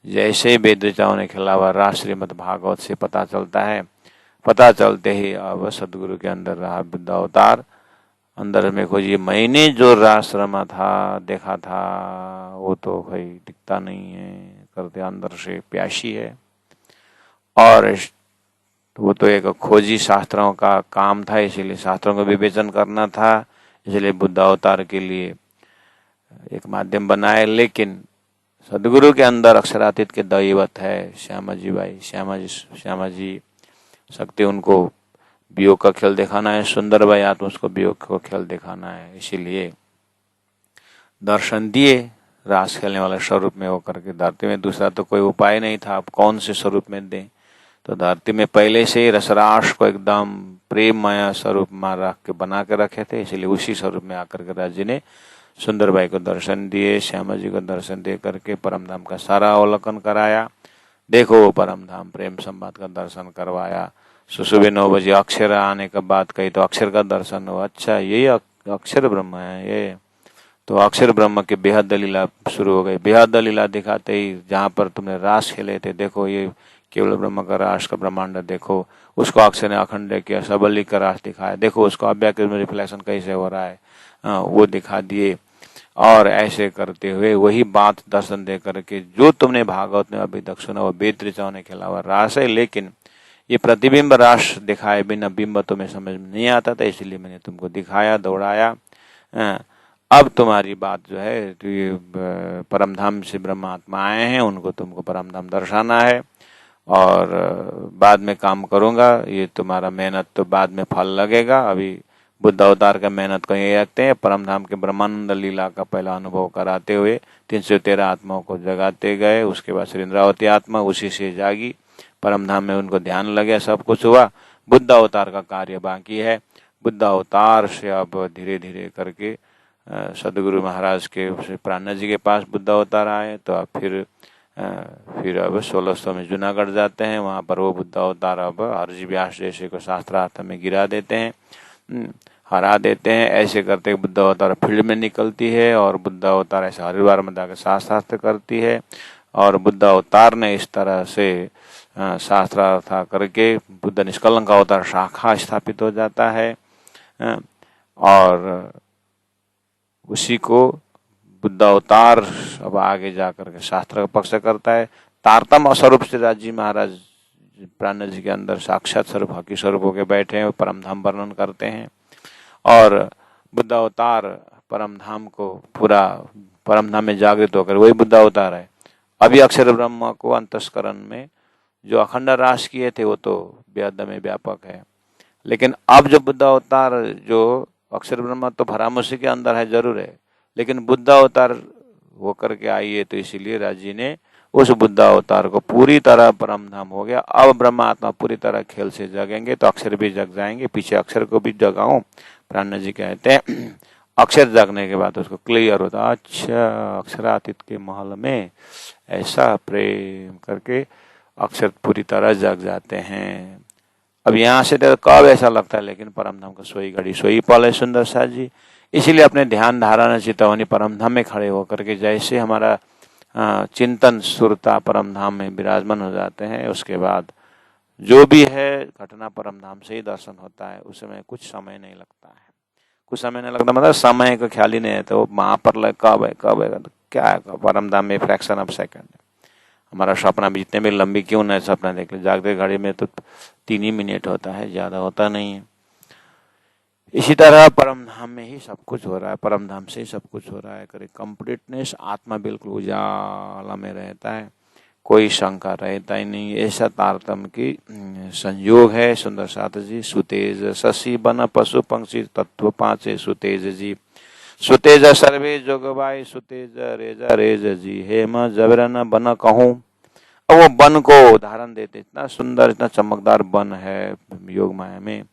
जैसे ही वेद ऋचाओं ने खिलावा रास श्रीमद् भागवत से पता चलता है, पता चलते ही अब सदगुरु के अंदर रहा बुद्ध अवतार। अंदर में खोजिए, मैंने जो रास रमा था देखा था वो तो भाई दिखता नहीं है करते, अंदर से प्यासी है। और वो तो एक खोजी शास्त्रों का काम था, इसीलिए शास्त्रों का विवेचन करना था, इसलिए बुद्ध अवतार के लिए एक माध्यम बनाए। लेकिन सदगुरु के अंदर अक्षरातीत के दैवत है श्यामा जी भाई, श्यामा जी शक्ति, उनको वियोग का खेल दिखाना है, सुंदर भाई आत्मा उसको वियोग का खेल दिखाना है, इसीलिए दर्शन दिए रास खेलने वाले स्वरूप में होकर के धरती में। दूसरा तो कोई उपाय नहीं था, आप कौन से स्वरूप में दें, तो धरती में पहले से ही रसराश को एकदम प्रेममय स्वरूप में रख के बना के रखे थे, इसलिए उसी स्वरूप में आकर के राज जी ने सुंदर भाई को दर्शन दिए, श्यामा जी को दर्शन दे करके परमधाम का सारा अवलोकन कराया। देखो परमधाम प्रेम संवाद का दर्शन करवाया। सुबह 9 बजे अक्षर आने का बात कही तो अक्षर का दर्शन हुआ, अच्छा यही अक्षर ब्रह्म है ये, तो अक्षर ब्रह्म के बेहद लीला शुरू हो गई। बेहद लीला दिखाते ही जहाँ पर तुमने रास खेले थे, देखो ये केवल ब्रह्म का रास का ब्रह्मांड देखो, उसको अक्षर ने अखंड किया, सबली का रास दिखाया, देखो उसको अव्याकृत में रिफ्लेक्शन कैसे हो रहा है, वो दिखा दिए। और ऐसे करते हुए वही बात दर्शन दे करके जो तुमने भागवत में अभी तक सुना वो वेद ऋचाओं ने खेला हुआ रास है, लेकिन ये प्रतिबिंब रास दिखाए बिना बिंब तुम्हें समझ में नहीं आता था, इसलिए मैंने तुमको दिखाया, दौड़ाया। अब तुम्हारी बात जो है तो ये परमधाम से ब्रह्मात्मा आए हैं, उनको तुमको परमधाम दर्शाना है, और बाद में काम करूंगा, ये तुम्हारा मेहनत तो बाद में फल लगेगा। अभी बुद्ध अवतार का मेहनत को यही रखते हैं, परमधाम के ब्रह्मानंद लीला का पहला अनुभव कराते हुए 313 आत्माओं को जगाते गए। उसके बाद श्री इंद्रावती आत्मा उसी से जागी, परमधाम में उनको ध्यान लगे, सब कुछ हुआ। बुद्ध अवतार का कार्य बाकी है। बुद्ध अवतार से अब धीरे धीरे करके सदगुरु महाराज के प्राणनाथ जी के पास बुद्ध अवतार आए, तो अब फिर अब 1600 में जूनागढ़ जाते हैं, वहां पर वो बुद्ध अवतार अब हरजी व्यास जैसे को शास्त्रार्थ में गिरा देते हैं, हरा देते हैं। ऐसे करते बुद्ध अवतार फील्ड में निकलती है, और बुद्ध अवतार ऐसे हरिद्वार में जाकर शास्त्रार्थ करती है, और बुद्ध अवतार ने इस तरह से शास्त्रार्थ करके बुद्ध निष्कलंक अवतार शाखा स्थापित हो जाता है, और उसी को बुद्ध अवतार अब आगे जाकर के शास्त्र का पक्ष करता है। तारतम स्वरूप से राजी महाराज प्राणनाथ जी के अंदर साक्षात स्वरूप हकी स्वरूप होके बैठे हैं, परमधाम वर्णन करते हैं, और बुद्ध अवतार परम धाम को पूरा परम धाम में जागृत होकर, वही बुद्ध अवतार है। अभी अक्षर ब्रह्म को अंतस्करण में जो अखंड रास किए थे वो तो बेहद में व्यापक है, लेकिन अब जो बुद्ध अवतार जो अक्षर ब्रह्म तो भरामुसी के अंदर है जरूर है, लेकिन बुद्ध अवतार होकर के आई है, तो इसीलिए राज जी ने उस बुद्ध अवतार को पूरी तरह परम धाम हो गया। अब ब्रह्म आत्मा पूरी तरह खेल से जगेंगे तो अक्षर भी जग जाएंगे। पीछे अक्षर को भी जगाओ, प्राण जी कहते हैं अक्षर जगने के बाद उसको क्लियर होता, अच्छा अक्षरातीत के महल में ऐसा प्रेम करके अक्षर पूरी तरह जग जाते हैं। अब यहाँ से तो कब ऐसा लगता है, लेकिन परम धाम का सोई घड़ी सोई पल है सुंदर साथ जी। इसीलिए अपने ध्यान धारणा चितवनी परम धाम में खड़े होकर के जैसे हमारा चिंतन सुरता परम धाम में विराजमान हो जाते हैं, उसके बाद जो भी है घटना परम धाम से ही दर्शन होता है। उस समय कुछ समय नहीं लगता है, कुछ समय नहीं लगता मतलब समय का ख्याल ही नहीं है, तो वहां पर कब है तो क्या है, परम धाम में फ्रैक्शन ऑफ सेकंड है। हमारा सपना भी जितने भी लंबी क्यों न सपना देख ले, जागते घड़ी में तो 3 ही मिनट होता है, ज्यादा होता नहीं है। इसी तरह परम धाम में ही सब कुछ हो रहा है, परम धाम से ही सब कुछ हो रहा है। करे कंप्लीटनेस, आत्मा बिल्कुल उजाला में रहता है, कोई शंका रहता ही नहीं। ऐसा तारतम्य की संयोग है सुंदर साथ जी। सुतेज शशि बन पशु पंक्षी तत्व पांचे सुतेज जी, सुतेज सर्वे जोगबाई सुतेज रेज रेज जी, हेम जबर न बन कहूं। अब वो बन को उदाहरण देते, इतना सुंदर इतना चमकदार बन है योग माया में,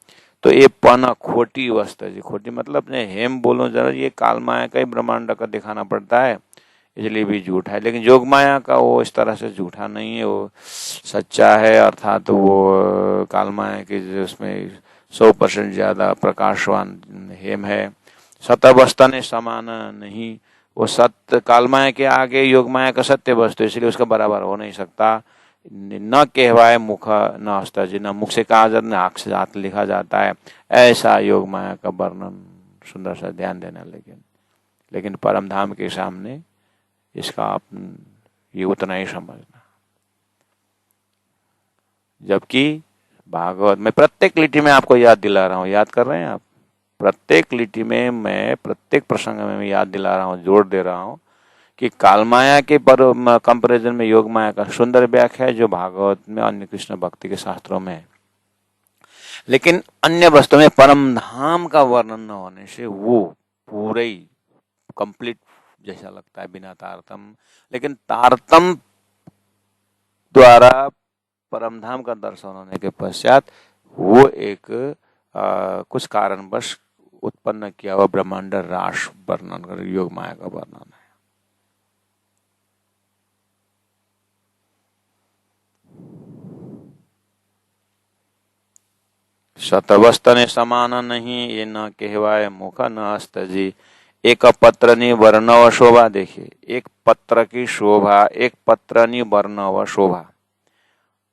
तो ये पन खोटी वस्तु है जी। खोटी मतलब ने हेम बोलो जरा, ये काल माया का ही ब्रह्मांड का दिखाना पड़ता है, इसलिए भी झूठा है। लेकिन योग माया का वो इस तरह से झूठा नहीं है, वो सच्चा है। अर्थात वो काल माया के जो उसमें 100% ज्यादा प्रकाशवान हेम है, सतवस्तु ने समान नहीं। वो सत्य काल माया के आगे योग माया का सत्य वस्तु, इसलिए उसका बराबर हो नहीं सकता। न कहवाए मुख न हस्ता जी, न मुख से कहा जाता न आंख से हाथ लिखा जाता है, ऐसा योग माया का वर्णन सुंदर सा ध्यान देना। लेकिन परम धाम के सामने इसका आप ये उतना ही समझना। जबकि भागवत में प्रत्येक लिटि में आपको याद दिला रहा हूँ, याद कर रहे हैं आप, प्रत्येक लिटि में मैं प्रत्येक प्रसंग में मैं याद दिला रहा हूँ, जोर दे रहा हूँ कि काल माया के पर कंपैरिजन में योग माया का सुंदर व्याख्या है जो भागवत में अन्य कृष्ण भक्ति के शास्त्रों में है। लेकिन अन्य वस्तु में परम धाम का वर्णन न होने से वो पूरे ही कंप्लीट जैसा लगता है बिना तारतम। लेकिन तारतम द्वारा परम धाम का दर्शन होने के पश्चात वो एक कुछ कारणवश उत्पन्न किया हुआ ब्रह्मांड राश वर्णन कर योग माया का वर्णन है। शतवस्तने समान नहीं, ये न कहवाए मुख न हस्त जी, एक पत्रनी वर्णव शोभा। देखिए एक पत्र की शोभा, एक पत्रनी वर्णव शोभा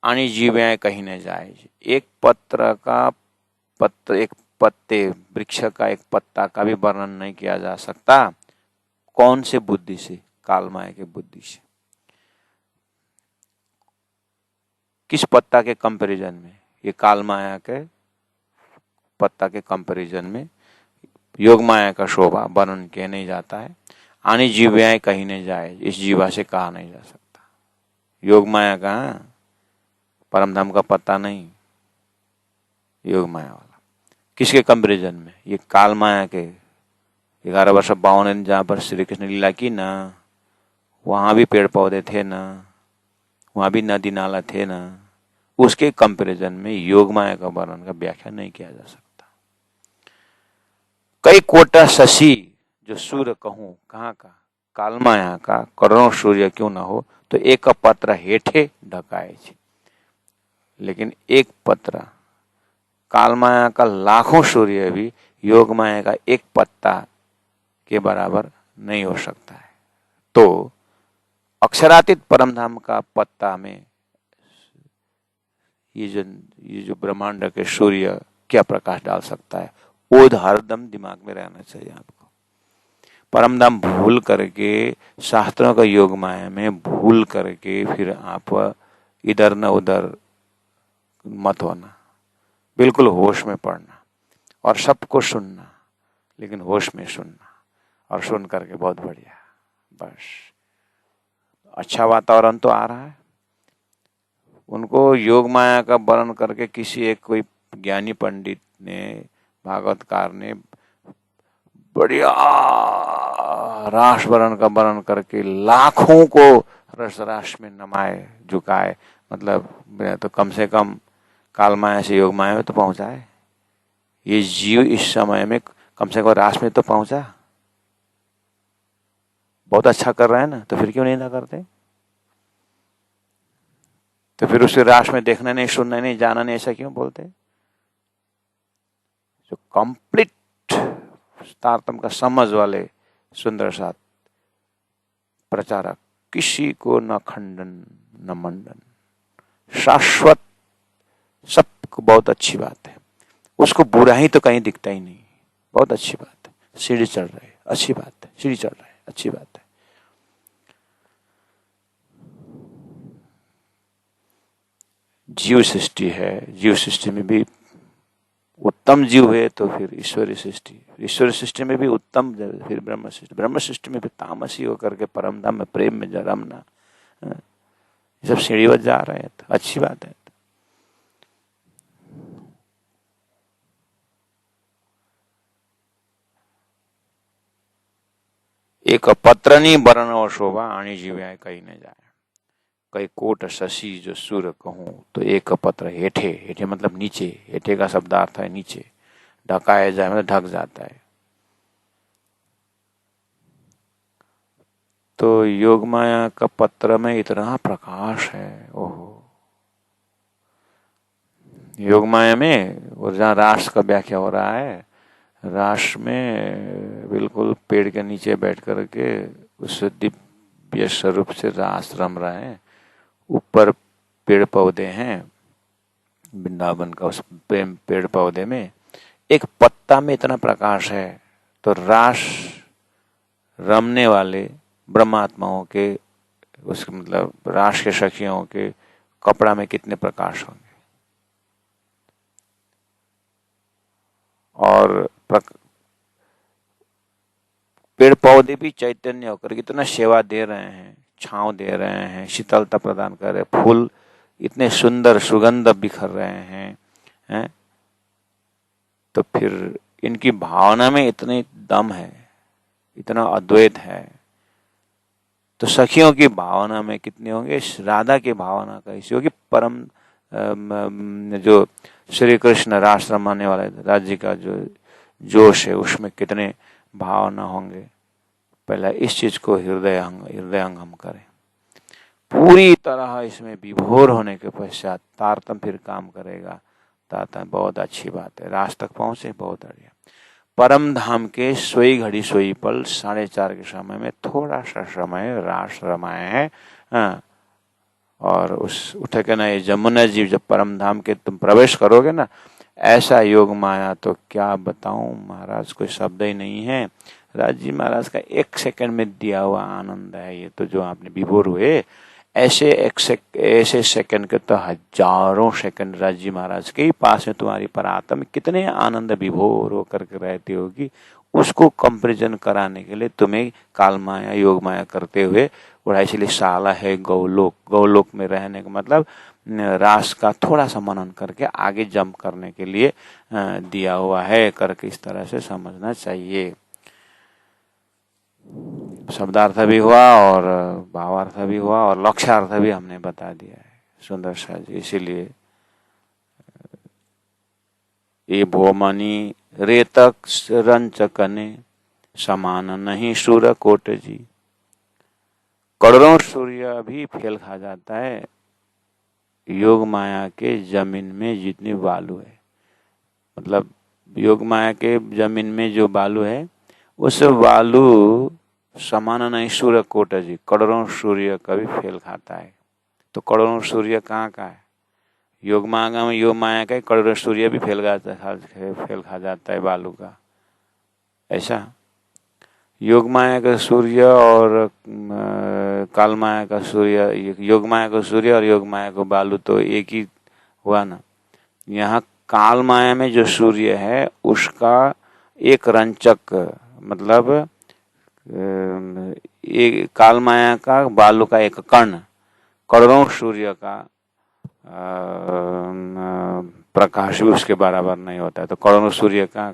आणि जीव्याय कहीं न जाए। एक पत्र का पत्र, एक पत्ते वृक्ष का एक पत्ता का भी वर्णन नहीं किया जा सकता। कौन से बुद्धि से? काल माया के बुद्धि से। किस पत्ता के कंपैरिजन में? ये काल माया के पत्ता के कंपैरिजन में योग माया का शोभा वर्णन किया नहीं जाता है। आनी जीव्याय कहीं नहीं जाए, इस जीवा से कहा नहीं जा सकता। योग माया का परम धाम का पत्ता नहीं, योग माया वाला। किसके कंपैरिजन में? ये काल माया के 11 वर्ष 52 दिन जहाँ पर श्री कृष्ण लीला की ना, वहां भी पेड़ पौधे थे ना, वहां भी नदी नाला थे ना, उसके कंपैरिजन में योग माया का वर्णन का व्याख्या नहीं किया जा सकता। कई कोटा शशि जो सूर्य कहूं, कहाँ का? काल माया का करोड़ों सूर्य क्यों ना हो, तो एक पत्र हेठे ढकाए छे। लेकिन एक पत्र काल माया का लाखों सूर्य भी योग माया का एक पत्ता के बराबर नहीं हो सकता है। तो अक्षरातीत परम धाम का पत्ता में ये जो ब्रह्मांड के सूर्य क्या प्रकाश डाल सकता है, वो हरदम दिमाग में रहना चाहिए आपको। परम धाम भूल करके, शास्त्रों का योग माया में भूल करके फिर आप इधर न उधर मत होना, बिल्कुल होश में पड़ना और सबको सुनना। लेकिन होश में सुनना, और सुन करके बहुत बढ़िया, बस अच्छा वातावरण तो आ रहा है। उनको योग माया का वर्णन करके किसी एक कोई ज्ञानी पंडित ने, भागवतकार ने बढ़िया रास वर्णन का वर्णन करके लाखों को रस रास में नमाए, झुकाए, मतलब तो कम से कम काल माया से योग माया में तो पहुंचाए। ये जीव इस समय में कम से कम रास में तो पहुंचा, बहुत अच्छा कर रहा है ना, तो फिर क्यों नहीं ना करते? तो फिर उसके रास में देखना नहीं, सुनना नहीं, जाना नहीं, ऐसा क्यों बोलते? जो कंप्लीट तारतम्य का समझ वाले सुंदर साथ प्रचारक, किसी को न खंडन न मंडन, शाश्वत, सबको बहुत अच्छी बात है। उसको बुरा ही तो कहीं दिखता ही नहीं, बहुत अच्छी बात है। सीढ़ी चढ़ रहे है, अच्छी बात है। सीढ़ी चढ़ रहे है, अच्छी बात है। जीव सृष्टि है, जीव सृष्टि में भी उत्तम जीव है तो फिर ईश्वरी सृष्टि, ईश्वरी सृष्टि में भी उत्तम, फिर ब्रह्म सृष्टि, ब्रह्म सृष्टि में भी तामसी होकर के परम धाम में प्रेम में रमना, ये सब सीढ़ीवत जा रहे हैं, तो अच्छी बात है। एक पत्रनी वर्ण शोभा आणी जीव्याय कही न जाए, कई कोट शशि जो सुर कहूं, तो एक पत्र हेठे, हेठे मतलब नीचे, हेठे का शब्दार्थ है नीचे, ढकाया जाए मतलब ढक जाता है। तो योग माया का पत्र में इतना प्रकाश है, ओहो। योग माया में, और जहाँ रास का व्याख्या हो रहा है, रास में बिल्कुल पेड़ के नीचे बैठ करके उस दिव्य स्वरूप से रास रम रहे हैं। ऊपर पेड़ पौधे हैं वृंदावन का, उस पेड़ पौधे में एक पत्ता में इतना प्रकाश है, तो रास रमने वाले ब्रह्मात्माओं के, उसके मतलब रास के सखियों के कपड़ा में कितने प्रकाश होंगे। और पेड़ पौधे भी चैतन्य होकर कितना सेवा दे रहे हैं, छांव दे रहे हैं, शीतलता प्रदान कर रहे हैं, फूल इतने सुंदर सुगंध बिखर रहे हैं, तो फिर इनकी भावना में इतनी दम है, इतना अद्वैत है, तो सखियों की भावना में कितने होंगे, राधा की भावना कैसी होगी, परम जो श्री कृष्ण रास रमाने वाले राज्य का जो जोश है, उसमें कितने भावना होंगे। पहले इस चीज को हृदयंगम करें, पूरी तरह इसमें विभोर होने के पश्चात तारतम्य फिर काम करेगा। तारतम्य बहुत अच्छी बात है, रास तक पहुंचे, बहुत बढ़िया। परम धाम के सोई घड़ी सोई पल 4:30 के समय में थोड़ा सा समय रास रमाए हैं, और उस उठे के ना, ये जमुना जी जब परम धाम के तुम प्रवेश करोगे ना, ऐसा योग माया तो क्या बताऊं महाराज, कोई शब्द ही नहीं है। राज जी महाराज का 1 सेकंड में दिया हुआ आनंद है ये, तो जो आपने विभोर हुए, ऐसे सेकंड के तो हजारों सेकंड राज जी महाराज के ही पास में तुम्हारी परात्मा कितने आनंद विभोर होकर के रहती होगी, उसको कंपेरिजन कराने के लिए तुम्हें काल माया योग माया करते हुए उड़ा, इसलिए शाला है गौलोक, गौलोक में रहने का मतलब रास का थोड़ा सा मनन करके आगे जंप करने के लिए दिया हुआ है करके इस तरह से समझना चाहिए। शब्दार्थ भी हुआ और भावार्थ भी हुआ और लक्ष्यार्थ भी हमने बता दिया है सुंदर सा जी। इसीलिए ये भोमनी रेतक रंचकने समान नहीं सूर्य कोट जी, करोड़ों सूर्य भी फेल खा जाता है योग माया के जमीन में जितनी बालू है। मतलब योग माया के जमीन में जो बालू है, उस बालू समान नहीं सूर्य कोट जी, करोड़ों सूर्य का भी फेल खाता है। तो करोड़ों सूर्य कहाँ का है? योग माया में, योग माया का करोड़ों सूर्य भी फेल खा जाता है बालू का। ऐसा योग माया का सूर्य और काल माया का सूर्य, योग माया का सूर्य और योग माया का बालू तो एक ही हुआ ना। यहाँ काल माया में जो सूर्य है उसका एक रंचक मतलब एक काल माया का बालू का एक कर्ण करोड़ों सूर्य का प्रकाश भी उसके बराबर नहीं होता है। तो करोड़ों सूर्य का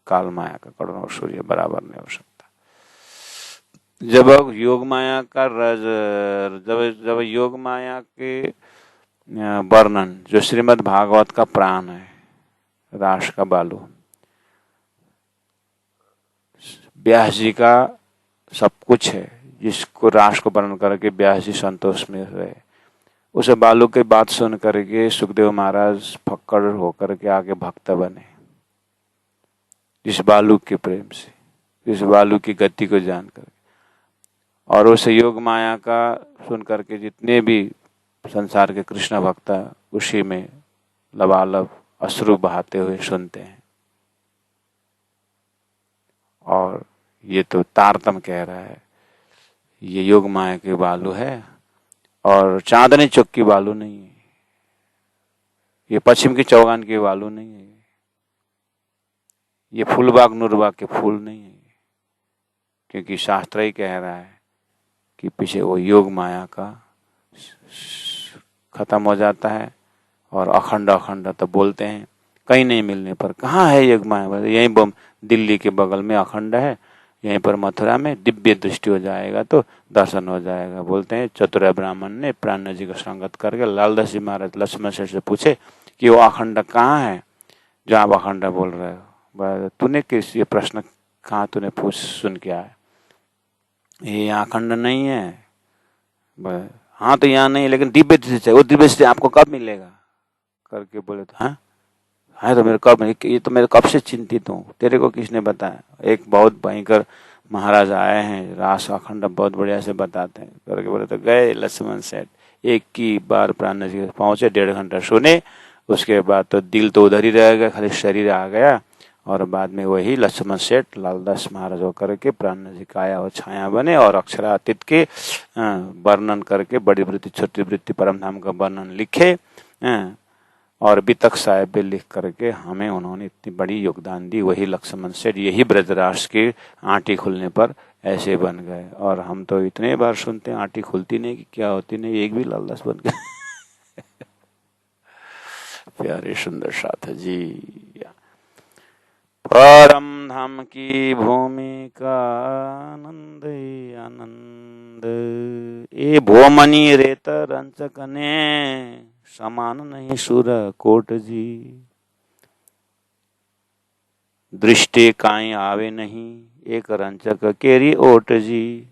काल माया का करोड़ों सूर्य बराबर नहीं हो सकता। जब योग माया का जब योग माया के वर्णन जो श्रीमद् भागवत का प्राण है, रास का बालू, व्यास जी का सब कुछ है, जिसको रास को वर्णन करके व्यास जी संतोष में रहे, उस बालू की बात सुन करके सुखदेव महाराज फक्कड़ होकर के आगे भक्त बने, इस बालू के प्रेम से, इस बालू की गति को जानकर। और उस योग माया का सुन करके जितने भी संसार के कृष्ण भक्त उसी में लबालब अश्रु बहाते हुए सुनते हैं। और ये तो तारतम कह रहा है, ये योग माया के बालू है और चांदनी चौक की बालू नहीं है, ये पश्चिम की चौगान के बालू नहीं है, ये फूलबाग नूरबाग के फूल नहीं है। क्योंकि शास्त्र ही कह रहा है कि पीछे वो योग माया का खत्म हो जाता है और अखंड अखंड तो बोलते हैं। कहीं नहीं मिलने पर कहाँ है योग माया, यहीं दिल्ली के बगल में अखंड है, यहीं पर मथुरा में दिव्य दृष्टि हो जाएगा तो दर्शन हो जाएगा। बोलते हैं चतुर ब्राह्मण ने प्राण जी का संगत करके लालदास जी महाराज लक्ष्मण से पूछे कि वो अखंड कहाँ है जो आप अखंड बोल रहे हो। तूने किस ये प्रश्न कहाँ तूने पूछ सुन के आया, ये अखंड नहीं है। हाँ तो यहाँ नहीं, लेकिन दिव्य दृष्टि चाहिए। वो दिव्य दृष्टि आपको कब मिलेगा करके बोले तो हाँ है तो मेरे कब, ये तो मेरे कब से चिंतित हूँ, तेरे को किसने बताया। एक बहुत भयंकर महाराज आए हैं, रास अखंड बहुत बढ़िया से बताते हैं करके बोले तो गए लक्ष्मण सेठ, एक की बार प्राण जी पहुंचे, 1.5 घंटा सुने, उसके बाद तो दिल तो उधर ही रह गया, खाली शरीर आ गया। और बाद में वही लक्ष्मण सेठ लालदास महाराज होकर के प्राण जी काया और छाया बने और अक्षरातीत के वर्णन करके बड़ी वृत्ति छोटी वृत्ति परम धाम का वर्णन लिखे और वितक साहेब भी लिख करके हमें उन्होंने इतनी बड़ी योगदान दी। वही लक्ष्मण सेठ यही ब्रजराज की आंटी खुलने पर ऐसे बन गए। और हम तो इतने बार सुनते हैं आंटी खुलती नहीं कि क्या होती नहीं, एक भी लालदास बन गए। प्यारे सुंदर साथ जी, परम धाम की भूमि का आनंद आनंद, ए भोमनी रेत रंचक ने समान नहीं सुर कोट जी, दृष्टि काई आवे नहीं एक रंचक केरी ओट जी।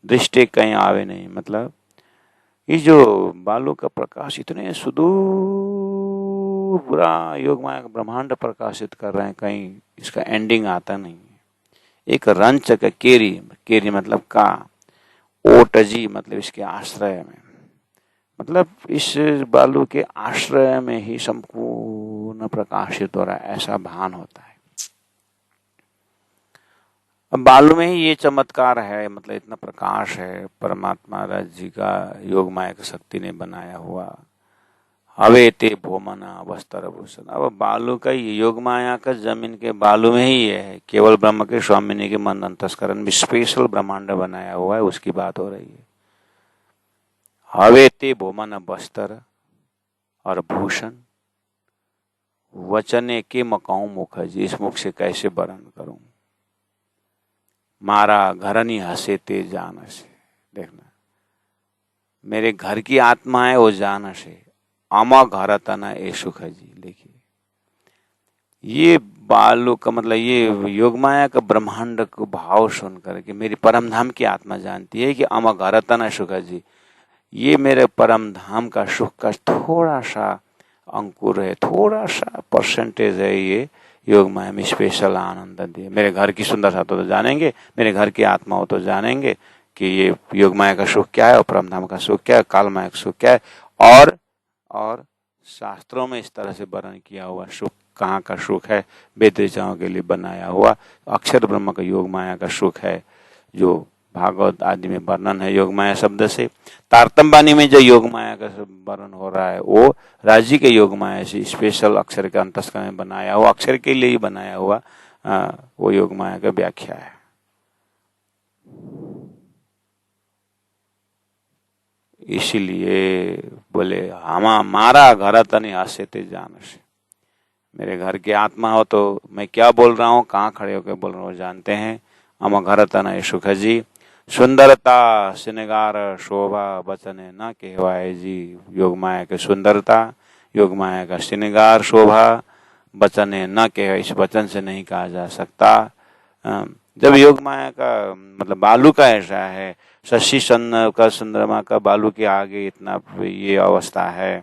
दृष्टि कहीं आवे नहीं मतलब ये जो बालू का प्रकाश इतने सुदूर पूरा योग माया का ब्रह्मांड प्रकाशित कर रहे हैं, कहीं इसका एंडिंग आता नहीं है। एक रंचक केरी, केरी मतलब का, ओट जी मतलब इसके आश्रय में, मतलब इस बालू के आश्रय में ही संपूर्ण प्रकाशित हो रहा है, ऐसा भान होता है। अब बालू में ही ये चमत्कार है, मतलब इतना प्रकाश है परमात्मा राज जी का योग माया की शक्ति ने बनाया हुआ। हवे ते भोमना वस्त्र भूषण, अब बालू का योग माया का जमीन के बालू में ही है, केवल ब्रह्म के स्वामिनी के मन अंतस्करण में स्पेशल ब्रह्मांड बनाया हुआ है, उसकी बात हो रही है। हवे ते भोमन वस्त्र और भूषण, वचने के मकाऊ मुख जी, इस मुख से कैसे वर्णन करूं। मारा घरनी हसे ते जान से, देखना मेरे घर की आत्मा है वो जान से, अमा घर तना ए सुख जी। देखिए ये बालू का मतलब ये योग माया का ब्रह्मांड को भाव सुन करके मेरी परम धाम की आत्मा जानती है कि अमा घर तना सुख जी, ये मेरे परम धाम का सुख का थोड़ा सा अंकुर है, थोड़ा सा परसेंटेज है। ये योग माया में स्पेशल आनंद दिए। मेरे घर की सुंदरता तो जानेंगे, मेरे घर की आत्मा हो तो जानेंगे कि ये योग माया का सुख क्या है और परम धाम का सुख क्या है, काल माया का सुख क्या है। और शास्त्रों में इस तरह से वर्णन किया हुआ सुख कहाँ का सुख है, वेद ऋचाओं के लिए बनाया हुआ अक्षर ब्रह्म का योग माया का सुख है, जो भागवत आदि में वर्णन है योग माया शब्द से। तारतम वाणी में जो योग माया का वर्णन हो रहा है वो राज्य के योग माया से स्पेशल अक्षर के अंतस्करण में बनाया हुआ, अक्षर के लिए ही बनाया हुआ वो योग माया का व्याख्या है। इसीलिए बोले हमारा घर तनी हसे ते जान से, मेरे घर की आत्मा हो तो मैं क्या बोल रहा हूँ, कहाँ खड़े होकर बोल रहा हूँ जानते हैं। हम घर तन सुख जी, सुंदरता श्रृंगार शोभा बचने न कहवाए जी। योग माया की सुंदरता, योग माया का श्रृंगार शोभा बचने न कहे, इस वचन से नहीं कहा जा सकता। जब योग माया का मतलब बालू का ऐसा है, शशि सन का चंद्रमा का बालू के आगे इतना ये अवस्था है,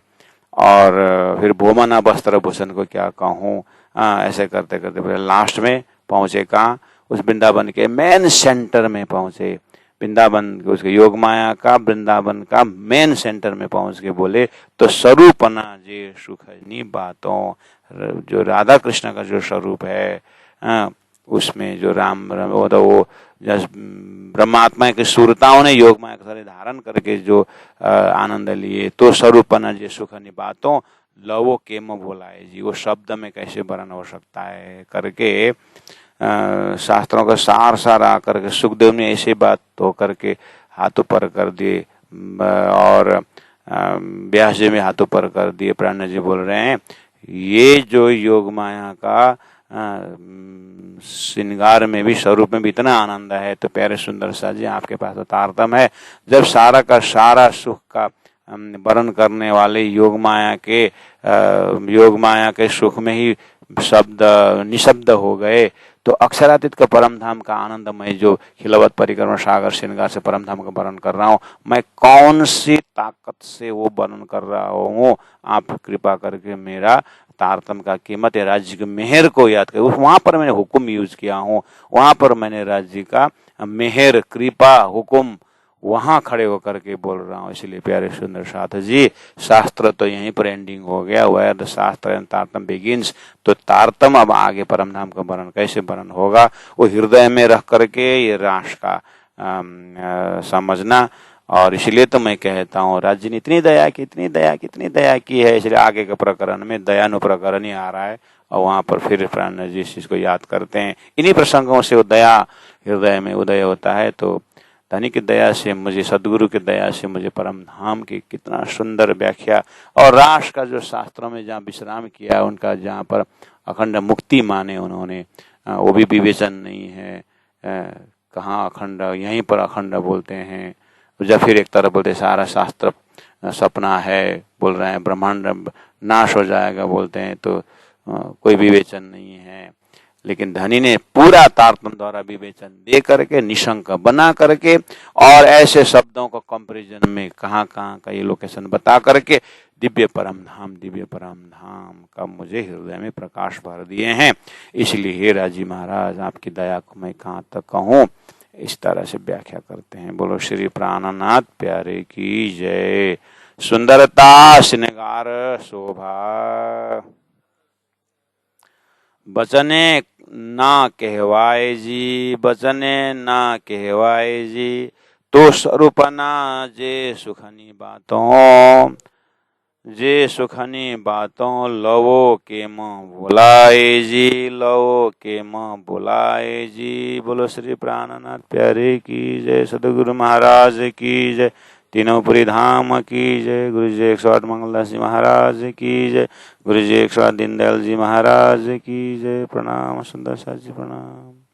और फिर भोमना वस्त्र भूषण को क्या कहूँ, ऐसे करते करते फिर लास्ट में पहुंचे कहाँ, उस वृंदावन के मेन सेंटर में पहुंचे। वृंदावन उसके योग माया का वृंदावन का मेन सेंटर में पहुंच के बोले तो स्वरूपना जे सुखनी बातों, जो राधा कृष्ण का जो स्वरूप है उसमें जो राम वो ब्रह्मात्मा के सूरताओं ने योग माया का धारण करके जो आनंद लिए, तो स्वरूपना जे सुखनी बातों लवो केम बोलाए जी। वो शब्द में कैसे वर्णन हो सकता है करके शास्त्रों का सार आकर के सुखदेव ने ऐसी बात तो करके हाथों पर कर दिए, और व्यास जी में हाथों पर कर दिए। प्राण जी बोल रहे हैं ये जो योग माया का श्रृंगार में भी स्वरूप में भी इतना आनंद है, तो प्यारे सुंदर सा जी आपके पास तो तारतम है। जब सारा का सारा सुख का वर्णन करने वाले योग माया के सुख में ही शब्द निशब्द हो गए, तो अक्षरातीत का परम धाम का आनंद मैं जो खिलवत परिक्रमा सागर श्रृंगार से परम धाम का वर्णन कर रहा हूँ, मैं कौन सी ताकत से वो वर्णन कर रहा हूँ। आप कृपा करके मेरा तारतम का कीमत है राज्य की मेहर को याद कर, वहां पर मैंने हुक्म यूज किया हूँ, वहां पर मैंने राज्य का मेहर कृपा हुक्म वहां खड़े होकर के बोल रहा हूँ। इसलिए प्यारे सुंदर साथ जी शास्त्र तो यहीं पर एंडिंग हो गया, वेयर द शास्त्र एंड तारतम बिगिंस। तो तारतम अब आगे परम धाम का वर्णन कैसे वर्णन होगा, वो हृदय में रख करके ये राष्ट्र का समझना। और इसलिए तो मैं कहता हूँ राज्य ने इतनी दया की है, इसलिए आगे के प्रकरण में दयानु प्रकरण ही आ रहा है, और वहां पर फिर प्राण जी इस चीज को याद करते हैं। इन्हीं प्रसंगों से वो दया हृदय में उदय होता है। तो धनी की दया से मुझे, सदगुरु की दया से मुझे परम धाम की कितना सुंदर व्याख्या, और राष्ट्र का जो शास्त्रों में जहाँ विश्राम किया उनका, जहाँ पर अखंड मुक्ति माने उन्होंने, वो भी विवेचन नहीं है। कहाँ अखंड, यहीं पर अखंड बोलते हैं। जब फिर एक तरफ बोलते सारा शास्त्र सपना है बोल रहे हैं, ब्रह्मांड नाश हो जाएगा बोलते हैं, तो कोई विवेचन नहीं है। लेकिन धनी ने पूरा तारतम द्वारा विवेचन दे करके निशंक बना करके, और ऐसे शब्दों को कंपैरिजन में कहाँ का ये लोकेशन बता करके दिव्य परम धाम का मुझे हृदय में प्रकाश भर दिए हैं। इसलिए हे राजी महाराज आपकी दया को मैं कहाँ तक कहूँ, इस तरह से व्याख्या करते हैं। बोलो श्री प्राणनाथ प्यारे की जय। सुंदरता श्रृंगार शोभा बचने ना कहवाए जी, बचने ना कहवाए जी। तो स्वरूपना जे सुखनी बातों लवो के बुलाए जी, लवो के बुलाए जी। बोलो श्री प्राणनाथ प्यारे की जय, सदगुरु महाराज की जय, तीनों धाम की जय, गुरु जी 108 मंगलदास जी महाराज की जय, गुरु जी 108 दीनदयाल जी महाराज की जय। प्रणाम सुंदर साथ जी, प्रणाम।